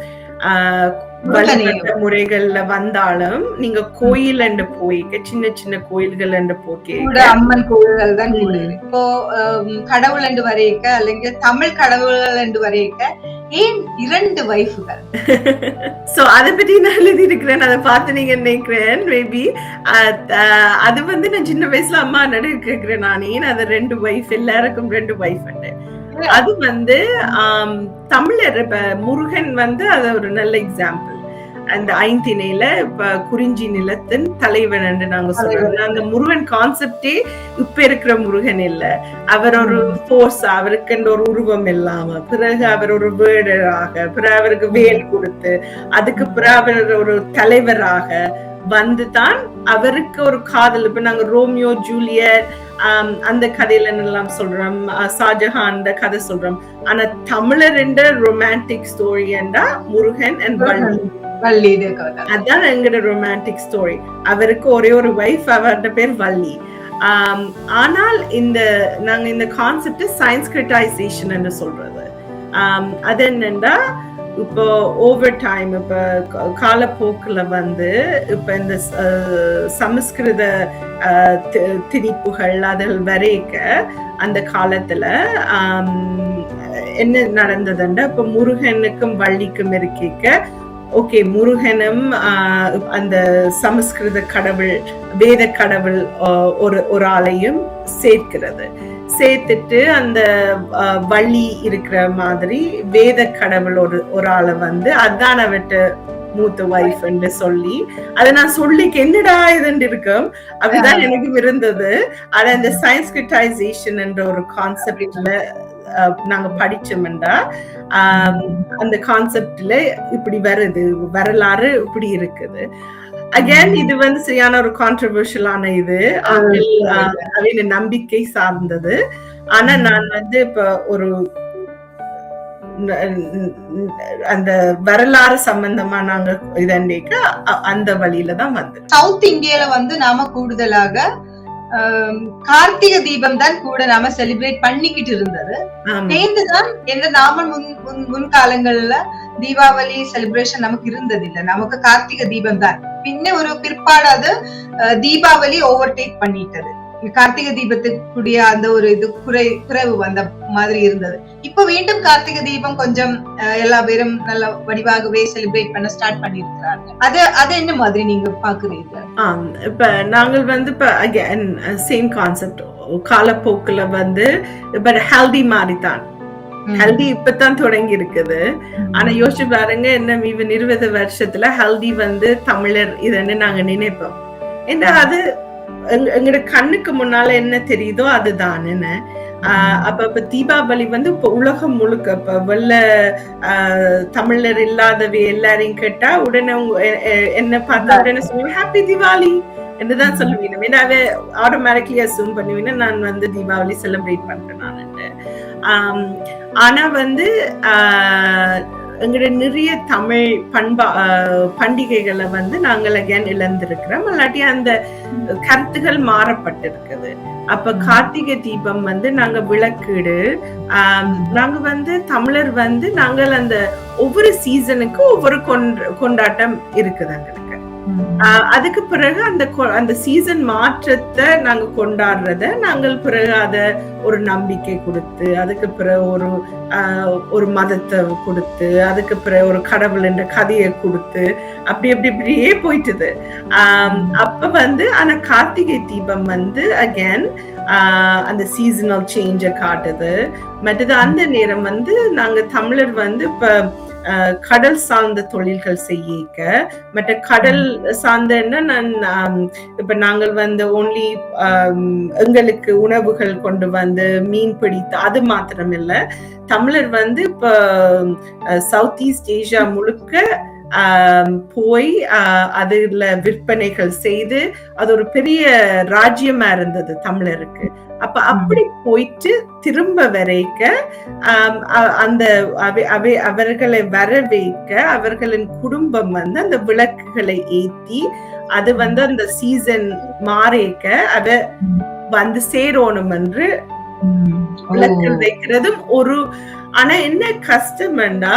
வழிபட்ட முறைகள்ல வந்தாலும் நீங்க கோயில் என்று போய்க்க சின்ன சின்ன கோயில்கள் என்று போக்க அம்மன் கோயில்கள் தான். இப்போ கடவுள் என்று வரையக்க அல்லங்க தமிழ் கடவுள்கள் என்று வரையக்க ஏன் 2 வைஃப்கள்? சோ அத பத்தி நான் எழுதி இருக்கிறேன், அதை பார்த்து நீங்க நினைக்கிறேன் மேபி. அது வந்து நான் சின்ன வயசுல அம்மா நடு கேட்கிறேன், நான் ஏன் அது 2 வைஃப், எல்லாருக்கும் 2 வைஃப். அது வந்து தமிழர் இப்ப முருகன் வந்து அது ஒரு நல்ல எக்ஸாம்பிள். அந்த ஐந்திணையில இப்ப குறிஞ்சி நிலத்தின் தலைவன் என்று நாங்க சொல்றோம். அந்த முருகன் கான்செப்டே இப்ப இருக்கிற முருகன் இல்ல. அவர் ஒரு போர்ஸ், அவருக்கு ஒரு உருவம் இல்லாம, பிறகு அவர் ஒரு வேடராக, பிறகு அவருக்கு வேல் கொடுத்து, அதுக்கு பிறகு அவர் ஒரு தலைவராக வந்துதான் அவருக்கு ஒரு காதல். இப்ப நாங்க ரோமியோ ஜூலியட் அந்த கதையில எல்லாம் சொல்றோம், ஷாஜஹான் கதை சொல்றோம். ஆனா தமிழர் என்ற ரொமான்டிக் ஸ்டோரி என்றா முருகன் அண்ட் வள்ளி, அதான் எங்களோட ரொமான்டிக் ஸ்டோரி. அவருக்கு ஒரே ஒரு வைஃப், அவரோட பேர் வள்ளி. ஆனால் நாங்க இந்த கான்செப்ட் சயின்ஸ்கிரிட்டைசேஷன் என்று சொல்றது. அது என்னன்னா இப்போ ஓவர் டைம், இப்ப காலப்போக்குல வந்து இப்ப இந்த சமஸ்கிருத திணிப்புகள் அதில் வரைக்க அந்த காலத்துல என்ன நடந்ததுன்னா இப்ப முருகனுக்கும் வள்ளிக்கும் இருக்க ஓகே, முருகனும் அந்த சமஸ்கிருத கடவுள், வேத கடவுள் ஒரு ஆளையும் சேர்த்துட்டு அந்த வள்ளி இருக்கிற மாதிரி வேத கடவுள் ஒரு ஆளை வந்து அதான் அவட்ட மூத்த வைஃப் என்று சொல்லி, அதை நான் சொல்லிக்கு என்னடா இதுன்னு இருக்கும் அப்படிதான் எனக்கு இருந்தது. ஆனா இந்த சயின்ஸ்கிரிட்டைசேஷன் என்ற ஒரு கான்செப்ட்ல நாங்க படிச்சோம்டா அந்த கான்செப்ட்ல இப்படி வருது, வரலாறு இப்படி இருக்குது. அகேன் இது வந்து சரியான ஒரு கான்ட்ரவர்ஷியலான இது நம்பிக்கை சார்ந்தது. ஆனா நான் வந்து இப்ப ஒரு அந்த வரலாறு சம்பந்தமா நாங்க இதண்டிக்க அந்த வழியில தான் வந்து. சவுத் இந்தியால வந்து நாம கூடுதலாக கார்த்திகை தீபம் தான் கூட நாம செலிப்ரேட் பண்ணிக்கிட்டு இருந்தது. நேர்ந்துதான் என்ன நாம முன்காலங்கள்ல தீபாவளி செலிப்ரேஷன் நமக்கு இருந்தது இல்ல, நமக்கு கார்த்திகை தீபம் தான். பின்ன ஒரு பிற்பாடு அது தீபாவளி ஓவர்டேக் பண்ணிட்டது. கார்த்திகை தீபத்துக்குரிய அந்த ஒரு இது குறைவு வந்த மாதிரி இருந்தது. இப்ப மீண்டும் கார்த்திகை தீபம் கொஞ்சம் எல்லா பேரும் நல்ல வடிவாகவே செலிப்ரேட் பண்ண ஸ்டார்ட் பண்ணிருக்கிறாங்க. அது என்ன மாதிரி நீங்க பாக்குறீங்க? இப்ப நாங்கள் வந்து இப்ப அகைன் சேம் கான்செப்ட் காலப்போக்குல வந்து இப்ப ஹெல்தி மாதிரி தான். ஹெல்தி இப்பதான் தொடங்கி இருக்குது. ஆனா யோசிச்சு பாருங்க, என்ன 20 வருஷத்துல ஹெல்தி வந்து தமிழர் இதுன்னு நாங்க நினைப்போம். ஏன்னா அது எங்கட கண்ணுக்கு முன்னால என்ன தெரியுதோ அதுதான்னு. அப்ப தீபாவளி வந்து இப்ப உலகம் முழுக்க இப்ப வெள்ள தமிழர் இல்லாதவை எல்லாரையும் கேட்டா உடனே என்ன பார்த்தா உடனே சொல்லுவேன் ஹாப்பி தீபாவளி என்றுதான் சொல்லுவீங்க. ஏன்னா அதை ஆட்டோமேட்டிக்லி அசூம் பண்ணுவீங்க நான் வந்து தீபாவளி செலிப்ரேட் பண்றேன் நான். ஆனா வந்து எங்களுடைய நிறைய தமிழ் பண்டிகைகளை வந்து நாங்கள் அகேன் இழந்திருக்கிறோம். இல்லாட்டி அந்த கருத்துகள் மாறப்பட்டிருக்குது. அப்ப கார்த்திகை தீபம் வந்து நாங்க விளக்கீடு, நாங்க வந்து தமிழர் வந்து நாங்கள் அந்த ஒவ்வொரு சீசனுக்கு ஒவ்வொரு கொண்டாட்டம் இருக்குது எங்களுக்கு. அதுக்கு பிறகு அந்த சீசன் மாற்றத்தை நாங்க கொண்டாடுறத நாங்கள் பிறகு அத ஒரு நம்பிக்கை கொடுத்து, அதுக்கு பிறகு ஒரு மதத்தை கொடுத்து, அதுக்கு பிறகு ஒரு கடவுள் என்ற கதையை கொடுத்து அப்படியே போயிட்டுது. அப்ப வந்து ஆனா கார்த்திகை தீபம் வந்து அகேன் அந்த சீசனல் சேஞ்ச காட்டுது. மற்றது அந்த நேரம் வந்து நாங்க தமிழர் வந்து இப்ப கடல் சார்ந்த தொழில்கள் செய்யிக்க, மற்ற கடல் சார்ந்த இப்ப நாங்கள் வந்து ஓன்லி எங்களுக்கு உணவுகள் கொண்டு வந்து மீன் பிடித்து அது மாத்திரம் இல்ல, தமிழர் வந்து இப்ப சவுத் ஈஸ்ட் ஏசியா முழுக்க போய் அதுல விற்பனைகள் செய்து அது ஒரு பெரிய ராஜ்யமா இருந்தது தமிழருக்கு. அப்ப அப்படி போயிட்டு திரும்ப வரைக்க அந்த அவர்களை வரவேற்க அவர்களின் குடும்பம் வந்து அந்த விளக்குகளை ஏத்தி அது வந்து அந்த சீசன் மாறிக்க அத வந்து சேரணும் என்று விளக்கு வைக்கிறதும் ஒரு. ஆனா என்ன கஷ்டம்னா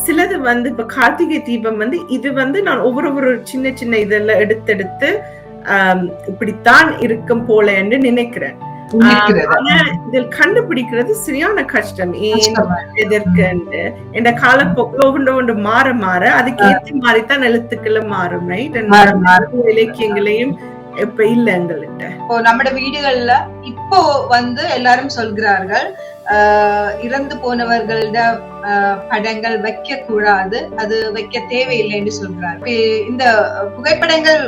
சிலது வந்து இப்ப கார்த்திகை தீபம் வந்து இது வந்து நான் ஒவ்வொரு சின்ன இதெல்லாம் எடுத்து இப்படித்தான் இருக்கும் போல என்று நினைக்கிறேன். ஆனா இதில் கண்டுபிடிக்கிறது சரியான கஷ்டம். ஏன் எதற்கு என்ற காலப்போக்கில் ஒன்று மாற அதுக்கு ஏற்ற மாதிரிதான் எழுத்துக்களும் மாறும். இலக்கியங்களையும் இப்ப இல்ல எங்கள்கிட்ட. இப்போ நம்ம வீடுகள்ல இப்போ வந்து எல்லாரும் சொல்கிறார்கள் இறந்து போனவர்களோட படங்கள் வைக்க கூடாது, அது வைக்க தேவையில்லைன்னு சொல்றாரு. இந்த புகைப்படங்கள்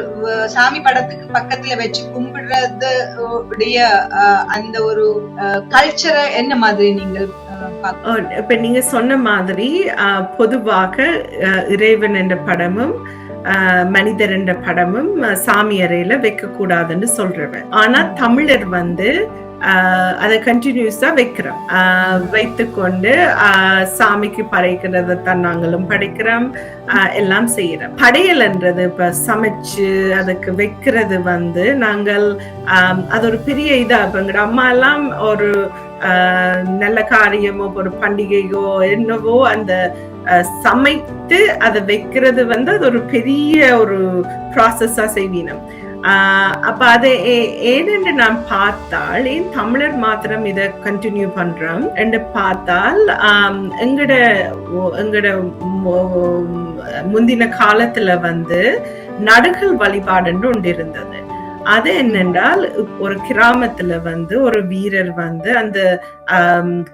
சாமி படத்துக்கு பக்கத்துல வச்சு கும்பிடுறது உடைய அந்த ஒரு கல்ச்சரை என்ன மாதிரி நீங்கள் இப்ப நீங்க சொன்ன மாதிரி பொதுவாக இறைவன் என்ற படமும் மனிதர் என்ற படமும் சாமி அறையில வைக்க கூடாதுன்னு சொல்றவன். ஆனா தமிழர் வந்து அதை கண்டினியூஸா வைக்கிறோம். வைத்துக்கொண்டு சாமிக்கு படைக்கிறதான் நாங்களும் படைக்கிறோம், எல்லாம் செய்யறோம். படையல்ன்றது இப்ப சமைச்சு அதுக்கு வைக்கிறது வந்து நாங்கள் அது ஒரு பெரிய இதா எங்கட அம்மா எல்லாம் ஒரு நல்ல காரியமோ ஒரு பண்டிகையோ என்னவோ அந்த சமைத்து அதை வைக்கிறது வந்து அது ஒரு பெரிய ஒரு ப்ராசஸா செய்வீனம். அப்ப அதை ஏனென்று நாம் பார்த்தால் ஏன் தமிழர் மாத்திரம் இதை கண்டினியூ பண்றோம் என்று பார்த்தால் எங்கட முந்தின காலத்துல வந்து நடுகள் வழிபாடுன்னு ஒன்று இருந்தது. அது என்னென்றால் ஒரு கிராமத்துல வந்து ஒரு வீரர் வந்து அந்த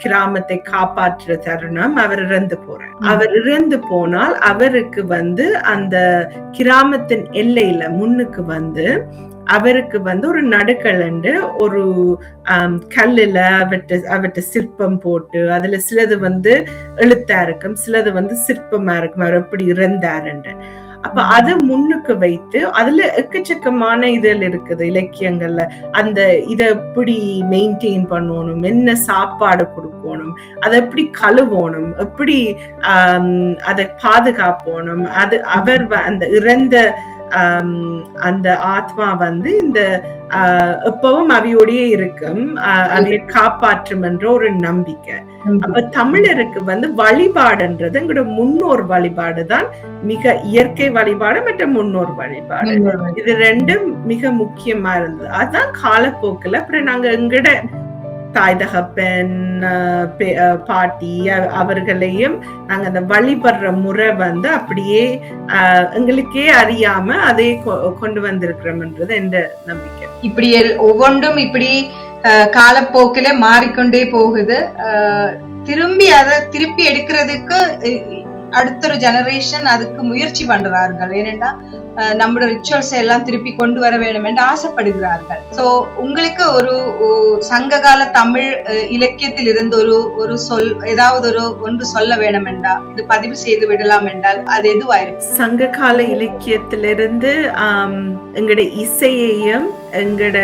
கிராமத்தை காப்பாற்றுற தருணம் அவர் இறந்து போறார். அவர் இறந்து போனால் அவருக்கு வந்து அந்த கிராமத்தின் எல்லையில முன்னுக்கு வந்து அவருக்கு வந்து ஒரு நடுக்கலண்டு ஒரு கல்லுல அவர்கிட்ட சிற்பம் போட்டு அதுல சிலது வந்து எழுத்தா இருக்கும், சிலது வந்து சிற்பமா இருக்கும், அவர் எப்படி இறந்தாருன்னு. அப்ப அது முன்னுக்கு வைத்து அதுல எக்கச்சக்கமான இதழ் இருக்குது இலக்கியங்கள்ல. அந்த இத எப்படி மெயின்டைன் பண்ணணும், என்ன சாப்பாடு கொடுக்கணும், அதை எப்படி கழுவணும், எப்படி அதை பாதுகாப்போணும், அது அவர் அந்த இறந்த அந்த ஆத்மா இந்த எப்பவும் அவையோடயே இருக்கும், அதைய காப்பாற்றும் என்ற ஒரு நம்பிக்கை. அப்ப தமிழருக்கு வழிபாடுன்றது எங்களோட முன்னோர் வழிபாடுதான், மிக இயற்கை வழிபாடு மற்றும் முன்னோர் வழிபாடு. இது ரெண்டும் மிக முக்கியமா இருந்தது. அதான் காலப்போக்குல அப்புறம் நாங்க எங்கட தாய் தகப்பன் பாட்டி அவர்களையும் நாங்க அந்த வழிபடுற முறை அப்படியே எங்களுக்கே அறியாம அதே கொண்டு வந்திருக்கிறோம்ன்றது என்ற நம்பிக்கை. இப்படி ஒவ்வொன்றும் இப்படி காலப்போக்கில மாறிக்கொண்டே போகுது. திருப்பி எடுக்கிறதுக்கு அடுத்த ஒரு ஜெனரேஷன் அதுக்கு முயற்சி பண்றார்கள். ஏனென்றா நம்மளோட ரிச்சுவல்ஸ் எல்லாம் திருப்பி கொண்டு வர வேண்டும் என்று ஆசைப்படுகிறார்கள். சோ உங்களுக்கு ஒரு சங்ககால தமிழ் இலக்கியத்தில் இருந்து ஒரு சொல் ஏதாவது ஒன்று சொல்ல வேண்டும் என்றால், இது பதிவு செய்து விடலாம் என்றால் அது எதுவாயிருக்கும்? சங்ககால இலக்கியத்திலிருந்து எங்கட இசையையும் எங்கட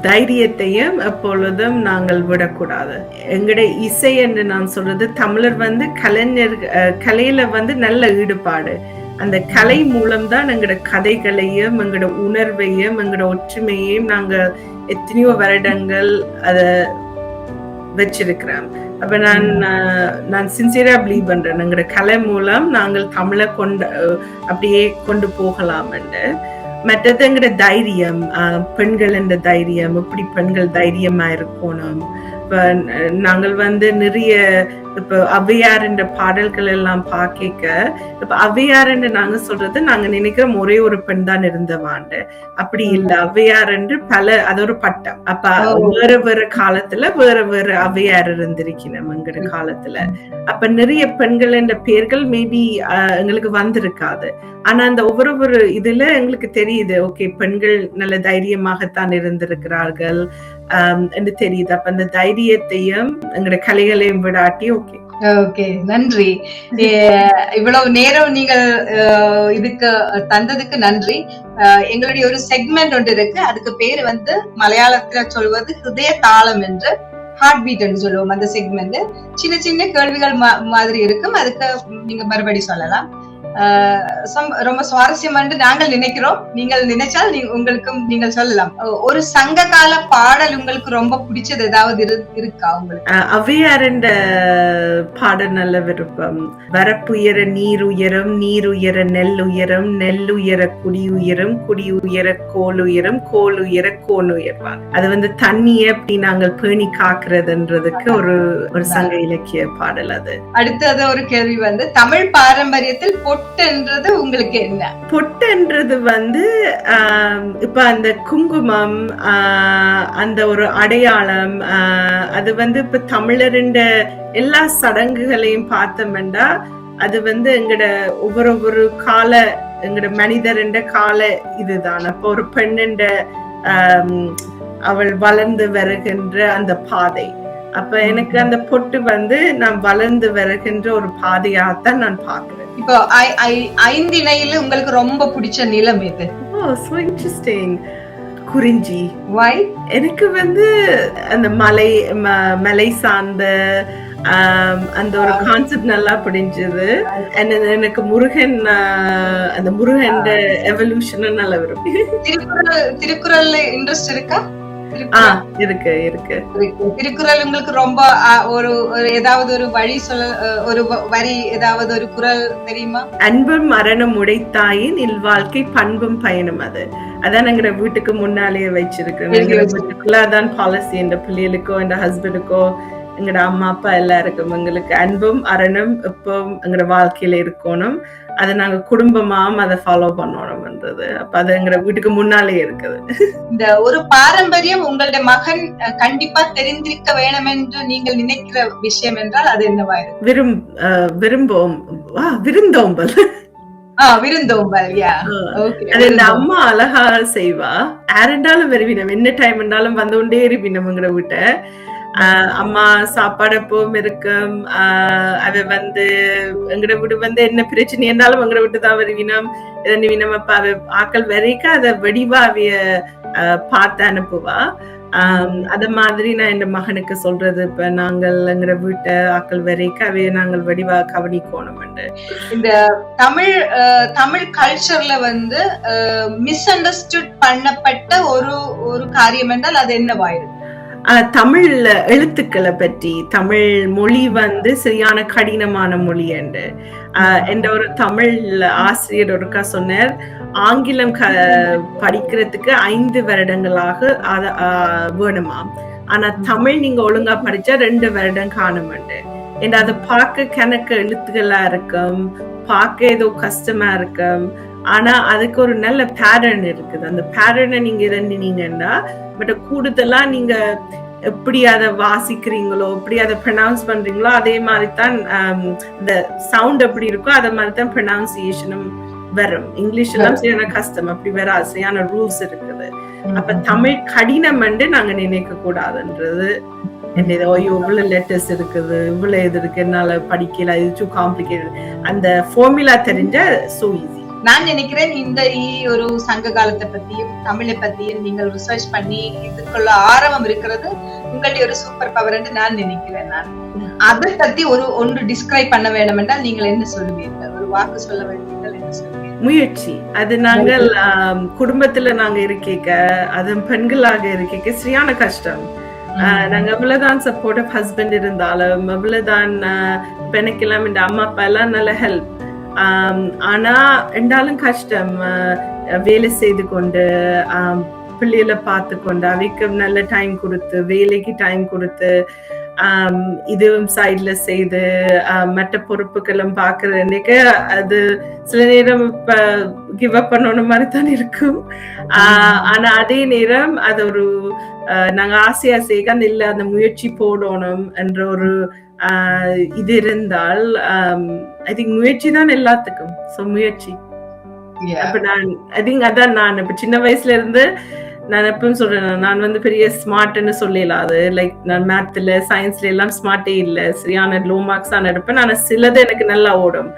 தைரியத்தையும் எப்பொழுதும் நாங்கள் விடக்கூடாது. எங்கட இசை என்று நான் சொல்றது, தமிழர் கலைஞர் கலையில நல்ல ஈடுபாடு. அந்த கலை மூலம்தான் எங்கட கதைகளையும் எங்கட உணர்வையும் எங்கட ஒற்றுமையையும் நாங்க எத்தனையோ வருடங்கள் அத வச்சிருக்கிறோம். அப்ப நான் சின்சியரா பிலீவ் பண்றேன், எங்கட கலை மூலம் நாங்கள் தமிழை அப்படியே கொண்டு போகலாம் என்று. மற்றது எங்கட தைரியம், பெண்கள் என்ற தைரியம், எப்படி பெண்கள் தைரியமா இருக்கணும். இப்ப நாங்கள் நிறைய இப்ப ஔவையார் என்ற பாடல்கள் எல்லாம் பாக்க, இப்ப ஔவையார் என்று நாங்க சொல்றது நாங்க நினைக்கிறோம் ஒரே ஒரு பெண் தான் இருந்தவாண்டு. அப்படி இல்லை, ஔவையார் என்று அது ஒரு பட்டம். அப்ப வேற வேற காலத்துல வேற வேற ஔவையார் இருந்திருக்கணும் எங்கிற காலத்துல. அப்ப நிறைய பெண்கள் என்ற பெயர்கள் மேபி எங்களுக்கு வந்திருக்காது. ஆனா அந்த ஒவ்வொரு இதுல எங்களுக்கு தெரியுது, ஓகே பெண்கள் நல்ல தைரியமாகத்தான் இருந்திருக்கிறார்கள் என்று தெரியுது. அப்ப அந்த தைரியத்தையும் எங்களோட கலைகளையும் விடாட்டி ஓகே, நன்றி. இவ்வளவு நேரம் நீங்கள் இதுக்கு தந்ததுக்கு நன்றி. எங்களுடைய ஒரு செக்மெண்ட் ஒன்று இருக்கு, அதுக்கு பேரு மலையாளத்துல சொல்வது ஹிருதய தாளம் என்று, ஹார்ட் பீட் என்று சொல்லுவோம். அந்த செக்மெண்ட் சின்ன சின்ன கேள்விகள் மாதிரி இருக்கும், அதுக்கு நீங்க மறுபடி சொல்லலாம். ரொம்ப சுவாரஸ்யம் என்று நாங்கள் நினைக்கிறோம். நீங்கள் நினைச்சால் உங்களுக்கும் நீங்கள் சொல்லலாம். ஒரு சங்க கால பாடல் உங்களுக்கு ரொம்ப பிடிச்சது ஏதாவது இருக்கா உங்களுக்கு? ஔவையார் என்ற பாடல் நல்ல விருப்பம். வரப்புயர நீர் உயரம், நீர் உயர நெல் உயரம், நெல் உயர குடி உயரம், குடி உயர கோல் உயரம், கோல் உயர கோன் உயர்வார். அது தண்ணியை அப்படி நாங்கள் பேணி காக்குறதுன்றதுக்கு ஒரு சங்க இலக்கிய பாடல். அது அடுத்தது ஒரு கேள்வி தமிழ் பாரம்பரியத்தில் பொட்டுன்றது உங்களுக்கு என்ன? பொட்டுன்றது இப்ப அந்த குங்குமம், அந்த ஒரு அடையாளம், அது இப்ப தமிழரின் எல்லா சடங்குகளையும் பார்த்தோம்னா அது எங்கட ஒவ்வொரு கால எங்கட மனிதரின் கால இதுதான். அப்ப ஒரு பெண்ணின் அவள் வளர்ந்து வருகின்ற அந்த பாதை. அப்ப எனக்கு அந்த பொட்டு நான் வளர்ந்து வருகின்ற ஒரு பாதையாகத்தான் நான் பாக்குறேன். இப்போ ஐந்திணையில உங்களுக்கு ரொம்ப பிடிச்ச நிலம் எது? So interesting. குறிஞ்சி. Why? எனக்கு அந்த மலை சார்ந்த அந்த ஒரு கான்செப்ட் நல்லா பிடிச்சது. எனக்கு முருகன், அந்த முருகன் எவல்யூஷன் நல்லா விரும்பும். திருக்குறள்ல இன்ட்ரெஸ்ட் இருக்கா? இருக்கு இருக்கு. திருக்குறள் உங்களுக்கு ரொம்ப ஒரு ஏதாவது ஒரு வழி சொல்ல, ஒரு வரி, ஏதாவது ஒரு குறள் தெரியுமா? அன்பும் மரணம் உடைத்தாயின் இல்வாழ்க்கை பண்பும் பயணம். அதான் எங்க வீட்டுக்கு முன்னாலேயே வச்சிருக்கேன். வீட்டுக்குள்ள அதான் பாலிசி. என் பிள்ளைகளுக்கோ என் ஹஸ்பண்டுக்கோ எங்கட அம்மா அப்பா எல்லாருக்கும் எங்களுக்கு அன்பும் அறனும் எப்பவும் எங்கட வாழ்க்கையில இருக்கணும். அதை நாங்க குடும்பமாம் அதை ஃபாலோ பண்ணணும்ன்றது. அப்ப அது எங்க வீட்டுக்கு முன்னாலே இருக்குது. இந்த ஒரு பாரம்பரியம் உங்களுடைய மகன் கண்டிப்பா தெரிந்திருக்க வேணும் என்று நீங்கள் நினைக்கிற விஷயம் என்றால் அது என்னவாயிரும்? விருந்தோம்பல். விருந்தோம்பல். அம்மா அழகா செய்வா. யாருண்டாலும் வருவினம், என்ன டைம் இருந்தாலும் வந்து கொண்டே இருப்பினம்ங்கிற வீட்டை. அம்மா சாப்பாடு எப்பவும் இருக்கும். அவ வந்து எங்கட வீடு வந்து என்ன பிரச்சனை இருந்தாலும் எங்கட விட்டு தான் வருவினம் வினம். அப்ப அவ ஆக்கள் வரைக்கும் அத வடிவா அவைய பார்த்து அனுப்புவா. அத மாதிரி நான் என் மகனுக்கு சொல்றது, இப்ப நாங்கள் எங்கட வீட்டை ஆக்கள் வரைக்கும் அவைய நாங்கள் வடிவா கவனிக்கணும். இந்த தமிழ் கல்ச்சர்ல வந்து மிஸ் அண்டர்ஸ்டுட் பண்ணப்பட்ட ஒரு காரியம் என்றால் அது என்னவாயிருக்கு? தமிழ் எழுத்துக்களை பற்றி. தமிழ் மொழி வந்து சரியான கடினமான மொழி என்று என்ற ஒரு தமிழ் ஆசிரியர் ஒருக்கா சொன்னார். ஆங்கிலம் படிக்கிறதுக்கு 5 வருடங்களாக வேணுமாம். ஆனா தமிழ் நீங்க ஒழுங்கா படிச்சா 2 வருடம் காணுமெண்டு. and அதை பார்க்க கணக்கு எழுத்துக்களா இருக்கும், பார்க்க ஏதோ கஷ்டமா இருக்கும். ஆனா அதுக்கு ஒரு நல்ல பேட்டர்ன் இருக்குது. அந்த பேட்டர்னை நீங்க இருந்தீங்கன்னா பட் கூடுதலா நீங்க எப்படி அதை வாசிக்கிறீங்களோ, எப்படி அதை ப்ரொனவுன்ஸ் பண்றீங்களோ, அதே மாதிரிதான் இந்த சவுண்ட் எப்படி இருக்கோ அதே மாதிரிதான் ப்ரொனவுன்சியேஷனும் வரும். இங்கிலீஷ் எல்லாம் சரியான கஷ்டம், அப்படி வராது, சரியான ரூல்ஸ் இருக்குது. அப்ப தமிழ் கடினம் என்று நாங்க நினைக்க கூடாதுன்றது இவ்வளவு லெட்டர்ஸ் இருக்குது, இவ்வளவு இது இருக்கு, என்னால படிக்கல, இது டூ காம்ப்ளிகேட்டட். அந்த ஃபார்முலா தெரிஞ்சா சோ ஈஸி. நான் நினைக்கிறேன் இந்த ஒரு சங்க காலத்தை பத்தியும் தமிழை பத்தியும் நீங்கள் ரிசர்ச் பண்ணி இதுக்குள்ள ஆர்வம் இருக்கிறது உங்களுடைய ஒரு சூப்பர் பவர் என்று நான் நினைக்கிறேன். நான் அதை பத்தி ஒன்று டிஸ்கிரைப் பண்ண வேண்டும் என்றால் நீங்கள் என்ன சொல்லுவீர்கள்? ஒரு வாக்கு சொல்ல வேண்டியீர்கள், என்ன சொல்லுவீர்கள்? முயற்சி. அது நாங்கள் குடும்பத்துல நாங்க இருக்க, அது பெண்களாக இருக்க சரியான கஷ்டம். நாங்க எவ்வளவுதான் சப்போர்ட்டிவ் ஹஸ்பண்ட் இருந்தாலும், எவ்வளவுதான் எனக்கெல்லாம் இந்த அம்மா அப்பா எல்லாம் நல்ல ஹெல்ப், ஆனா என்றாலும் கஷ்டம். வேலை செய்து கொண்டு பிள்ளைகளை பார்த்து கொண்டு அவைக்கு நல்ல டைம் கொடுத்து, வேலைக்கு டைம் கொடுத்து, இதுவும் சைட்ல செய்து மற்ற பொறுப்புகளும் பாக்குறதுக்கு அது சில நேரம் இப்ப கிவ் அப் பண்ணணும் மாதிரி தான் இருக்கும். ஆனா அதே நேரம் அது ஒரு நாங்க ஆசையா செய்ய இல்ல, அந்த முயற்சி போடணும் என்ற ஒரு இது இருந்தால் ஐ திங்க் முயற்சி தான் எல்லாத்துக்கும். சோ முயற்சி. அப்ப ஐ திங்க் அதான் நான் இப்ப சின்ன வயசுல இருந்து நான் எப்பவும் சொல்றேன், நான் வந்து பெரிய ஸ்மார்ட்னு சொல்லலாம். அது லைக் நான் மேத்ல சயின்ஸ்ல எல்லாம் ஸ்மார்ட்டே இல்ல, சரியான லோ மார்க்ஸ் தான் எடுப்பேன். ஆனா சிலது எனக்கு நல்லா ஓடும்.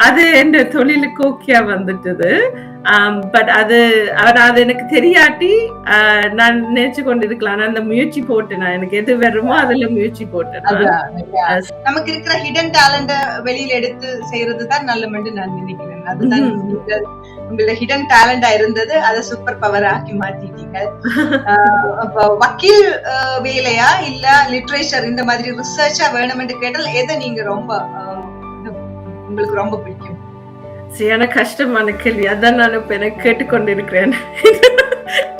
அது என் தொழிலுக்கு ஓகேயா வந்துட்டது. பட் அது எனக்கு தெரியாட்டி நான் நினைச்சு கொண்டு இருக்கலாம். அந்த முயற்சி போட்டு நான் எனக்கு எது வருமோ அதுல முயற்சி போட்டேன். நமக்கு இருக்கிற ஹிடன் டேலண்ட வெளியில எடுத்து செய்யறதுதான் நல்லமென்று நான் நினைக்கிறேன். அதுதான் உங்களோட ஹிடன் டேலண்டா இருந்தது, அதை சூப்பர் பவர் ஆக்கி மாத்திட்டீங்க. வக்கீல் வேலையா இல்ல லிட்ரேச்சர் இந்த மாதிரி ரிசர்ச்சா வேணும்னு கேட்டால் எதை நீங்க உங்களுக்கு ரொம்ப பிடிக்கும்? சரியான கஷ்டமான கேள்வி. அதான் நான் இப்ப எனக்கு கேட்டுக்கொண்டிருக்கிறேன்.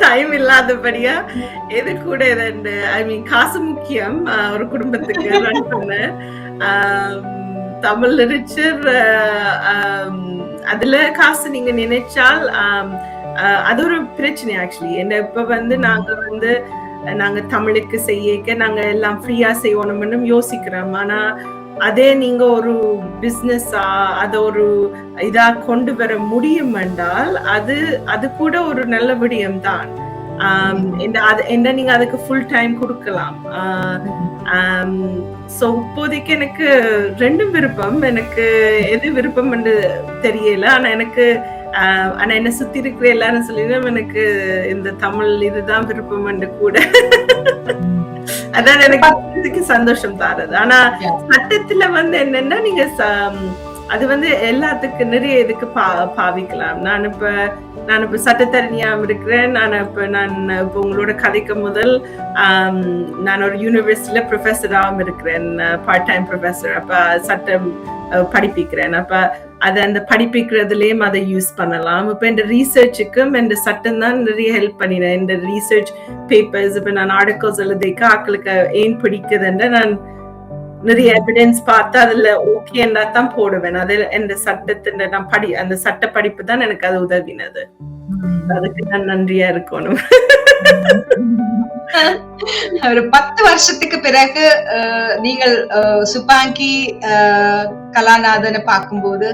டைம் இல்லாதபடியா எது கூட ஐ மீன் காசு முக்கியம் ஒரு குடும்பத்துக்கு ரன் பண்ண. தமிழ் லிட்டரேச்சர் அதுல காசு நீங்க நினைச்சால் அது ஒரு பிரச்சனை. ஆக்சுவலி என்ன இப்ப வந்து நாங்க தமிழுக்கு செய்ய நாங்க எல்லாம் ஃப்ரீயா செய்யணும்னு யோசிக்கிறோம். ஆனா அதே நீங்க ஒரு பிசினஸா அத ஒரு இதா கொண்டு வர முடியும் என்றால் அது கூட ஒரு நல்ல விடயம் தான். என்ன நீங்க அதுக்கு ஃபுல் டைம் கொடுக்கலாம். சோ இப்போதைக்கு எனக்கு ரெண்டும் விருப்பம். எனக்கு எது விருப்பம் என்று தெரியல. ஆனா என்ன சுத்தி இருக்கிற எல்லாரும் சொல்லிடும் எனக்கு இந்த தமிழ் இதுதான் விருப்பம் என்று கூட. அதான் எனக்கு சந்தோஷம் தாரது. ஆனா சட்டத்துல வந்து என்னன்னா நீங்க அது வந்து எல்லாத்துக்கும் நிறைய இதுக்கு பாவிக்கலாம். நான் இப்ப சட்டத்தரணியா இருக்கிறேன். நான் இப்ப உங்களோட கதைக்கு முதல் நான் ஒரு யூனிவர்சிட்டியில ப்ரொஃபஸராகவும் இருக்கிறேன், பார்ட் டைம் ப்ரொஃபஸர். அப்ப சட்டம் படிப்பிக்கிறேன். அப்ப அது அந்த படிப்பிக்கிறதுலயும் அதை யூஸ் பண்ணலாம். இப்ப இந்த ரீசர்ச்சுக்கும் இந்த சட்டம் தான் நிறைய ஹெல்ப் பண்ணினேன். இந்த ரீசர்ச் பேப்பர்ஸ் இப்ப நான் ஆர்டிகல்ஸ் எழுதிக்க ஆக்களுக்கு ஏன் பிடிக்குதுன்னு நான் நிறைய எவிடன்ஸ் பார்த்து அதுல ஓகேன்னா தான் போடுவேன். அது இந்த சட்டத்தின் நான் அந்த சட்ட படிப்பு தான் எனக்கு அது உதவினது. அதுக்கு நான் நன்றியா இருக்கணும். ஒரு 10 வருஷத்துக்கு பிறகு நீங்கள் சுப்பாங்கி கலாநாதனை பார்க்கும்போது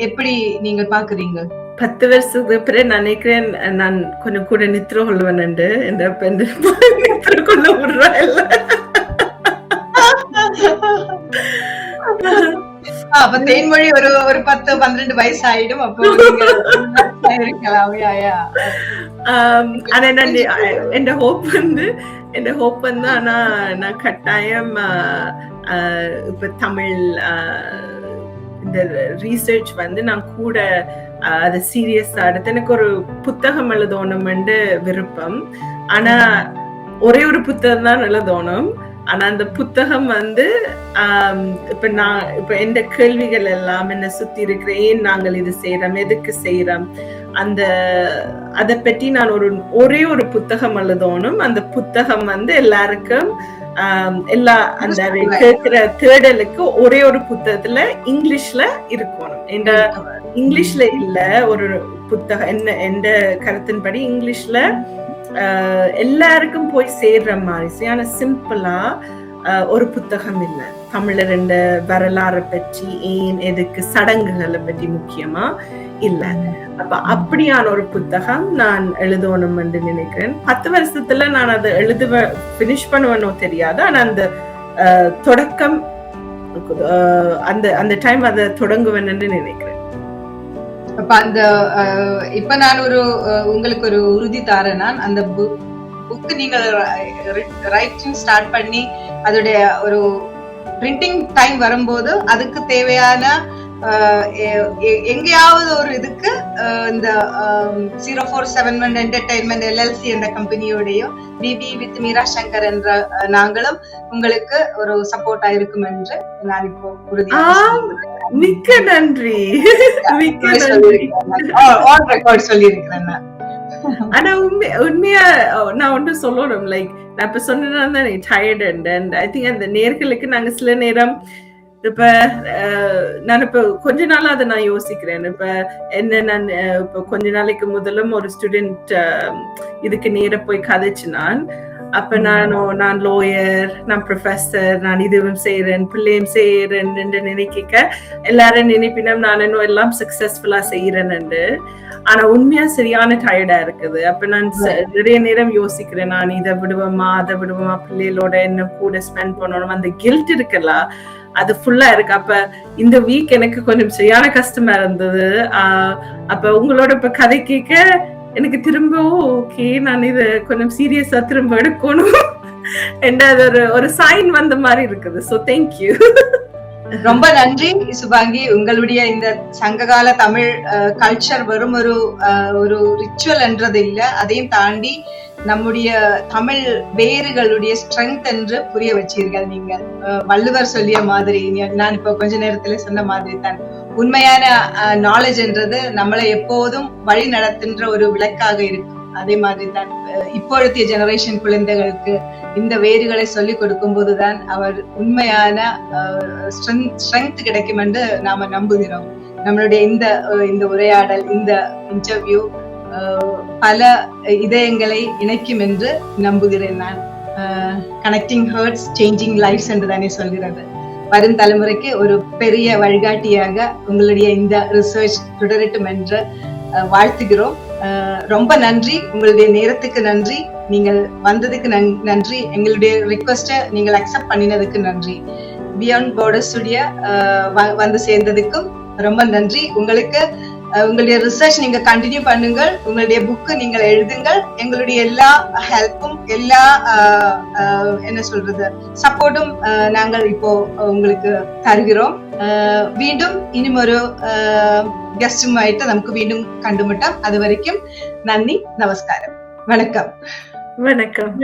எப்படி நீங்கள் பாக்குறீங்க? 10 வருஷத்துக்கு பிறகு நினைக்கிறேன் நான் கொஞ்சம் கூட நித்திர கொள்வேன் நித்திர கொள்ள விடுறா இல்ல. அப்ப தேன்மொழி ஒரு 10-12 வயசு ஆயிடும். அப்போ இருக்கலாம். ஆனா என் ஹோப் வந்து ஆனா நான் கட்டாயம் இப்ப தமிழ் இந்த ரீசர்ச் வந்து நான் கூட அது சீரியஸா எடுத்து எனக்கு ஒரு புத்தகம் எழுதணும்னு விருப்பம். ஆனா ஒரே ஒரு புத்தகம் தான் எழுதணும். ஆனா அந்த புத்தகம் வந்து இப்ப எந்த கேள்விகள் எல்லாம் என்ன சுத்தி இருக்கிற, ஏன் நாங்கள் இது செய்யறோம், எதுக்கு செய்யறோம், அதை பற்றி நான் ஒரே ஒரு புத்தகம் எழுதணும். அந்த புத்தகம் வந்து எல்லாருக்கும் எல்லா அந்த கேட்கிற தேடலுக்கு ஒரே ஒரு புத்தகத்துல இங்கிலீஷ்ல இருக்கணும். இங்கிலீஷ்ல இல்ல ஒரு புத்தகம் எந்த கருத்தின்படி இங்கிலீஷ்ல எல்லாருக்கும் போய் சேர்ற மாதிரி ஆனா சிம்பிளா ஒரு புத்தகம் இல்லை. தமிழர் என்ற வரலாறை பற்றி, ஏன் எதுக்கு, சடங்குகளை பற்றி முக்கியமா இல்ல. அப்ப அப்படியான ஒரு புத்தகம் நான் எழுதணும் என்று நினைக்கிறேன். 10 வருஷத்துல நான் அதை பினிஷ் பண்ணுவேனோ தெரியாது. ஆனா அந்த தொடக்கம் அந்த டைம் அதை தொடங்குவேன் என்று நினைக்கிறேன். அப்ப அந்த இப்ப நான் உங்களுக்கு ஒரு உறுதி தரேன். நான் அந்த புக் நீங்க ரைட்டிங் ஸ்டார்ட் பண்ணி அதோடைய ஒரு பிரிண்டிங் டைம் வரும்போது அதுக்கு தேவையான எங்கேயாவது ஒரு இதுக்கு இந்த 0471 என்டர்டைன்மெண்ட் LLC என்ற கம்பெனியோடையும் BB with மீரா சங்கர் என்ற நாங்களும் உங்களுக்கு ஒரு சப்போர்ட்டா இருக்கும் என்று நான் இப்போ மிக்க நன்றி. சொல்லியிருக்கிறேன். ஆனா உண்மையா நான் ஒன்று சொல்லணும். லைக் நான் இப்ப சொன்னா டயர்ட் அண்ட் ஐ திங்க் அந்த நேர்களுக்கு நாங்க சில நேரம் இப்ப நான் இப்ப கொஞ்ச நாளா அதை நான் யோசிக்கிறேன். இப்ப நான் இப்ப கொஞ்ச நாளைக்கு முதலும் ஒரு ஸ்டூடெண்ட் இதுக்கு நேர போய் கதைச்சு அப்ப நான் லோயர், நான் ப்ரொஃபஸர், நான் இதுவும் செய்யறேன், பிள்ளையும் செய்யறேன் என்று நினைக்க எல்லாரும் நினைப்பினம் நான் இன்னும் எல்லாம் சக்சஸ்ஃபுல்லா செய்யறேன்னு. ஆனா உண்மையா சரியான டயர்டா இருக்குது. அப்ப நான் நிறைய நேரம் யோசிக்கிறேன், நான் இதை விடுவோமா அதை விடுவோமா, பிள்ளைகளோட என்ன கூட ஸ்பெண்ட் பண்ணணும், அந்த கில்ட் இருக்குல்ல அது ஃபுல்லா இருக்கு. அப்ப இந்த வீக் எனக்கு கொஞ்சம் சரியான கஷ்டமா இருந்தது. அப்ப உங்களோட இப்ப கதை கேட்க எனக்கு திரும்ப ஓகே நான் இது கொஞ்சம் சீரியஸா திரும்ப எடுக்கணும் அது ஒரு சைன் வந்த மாதிரி இருக்குது. So thank you. ரொம்ப நன்றி சுபாங்கி. உங்களுடைய இந்த சங்ககால தமிழ் கல்ச்சர் வெறும் ஒரு ரிச்சுவல் என்றது இல்ல, அதையும் தாண்டி நம்முடைய தமிழ் வேறுகளுடைய ஸ்ட்ரென்த் என்று புரிய வச்சீர்கள். நீங்கள் வள்ளுவர் சொல்லிய மாதிரி, நான் இப்ப கொஞ்ச நேரத்துல சொன்ன மாதிரி தான் உண்மையான நாலேஜ் என்றது நம்மளை எப்போதும் வழி நடத்துகின்ற ஒரு விளக்காக இருக்கும். அதே மாதிரி தான் இப்பொழுதைய ஜெனரேஷன் குழந்தைகளுக்கு இந்த வேறுகளை சொல்லிக் கொடுக்கும் போதுதான் அவர் உண்மையான ஸ்ட்ரென்த் கிடைக்கும் என்று நாம நம்புகிறோம். நம்மளுடைய இந்த உரையாடல், இந்த இன்டர்வியூ பல இதயங்களை இணைக்கும் என்று நம்புகிறேன் நான். கனெக்டிங் ஹர்ட்ஸ் சேஞ்சிங் லைஃப்ஸ் என்று தானே சொல்கிறது. வரும் தலைமுறைக்கு ஒரு பெரிய வழிகாட்டியாக உங்களுடைய இந்த ரிசர்ச் தொடரட்டும் என்று வாழ்த்துகிறோம். ரொம்ப நன்றி. உங்களுடைய நேரத்துக்கு நன்றி. நீங்கள் வந்ததுக்கு நன்றி. எங்களுடைய ரிக்வெஸ்ட நீங்கள் அக்செப்ட் பண்ணினதுக்கு நன்றி. பியாண்ட் பார்டர்ஸ் உடைய வந்து சேர்ந்ததுக்கும் ரொம்ப நன்றி. உங்களுக்கு உங்களுடைய ரிசர்ச் நீங்க கண்டினியூ பண்ணுங்கள். உங்களுடைய புக்கு நீங்கள் எழுதுங்கள். எங்களுடைய எல்லா ஹெல்ப்பும் எல்லா என்ன சொல்றது சப்போர்ட்டும் நாங்கள் இப்போ உங்களுக்கு தருகிறோம். വീണ്ടും ഇനിയും ഒരു ഗസ്റ്റുമായിട്ട് നമുക്ക് വീണ്ടും കണ്ടുമുട്ടാം. അതുവരയ്ക്കും നന്ദി, നമസ്കാരം, വണക്കം. வணக்கம்.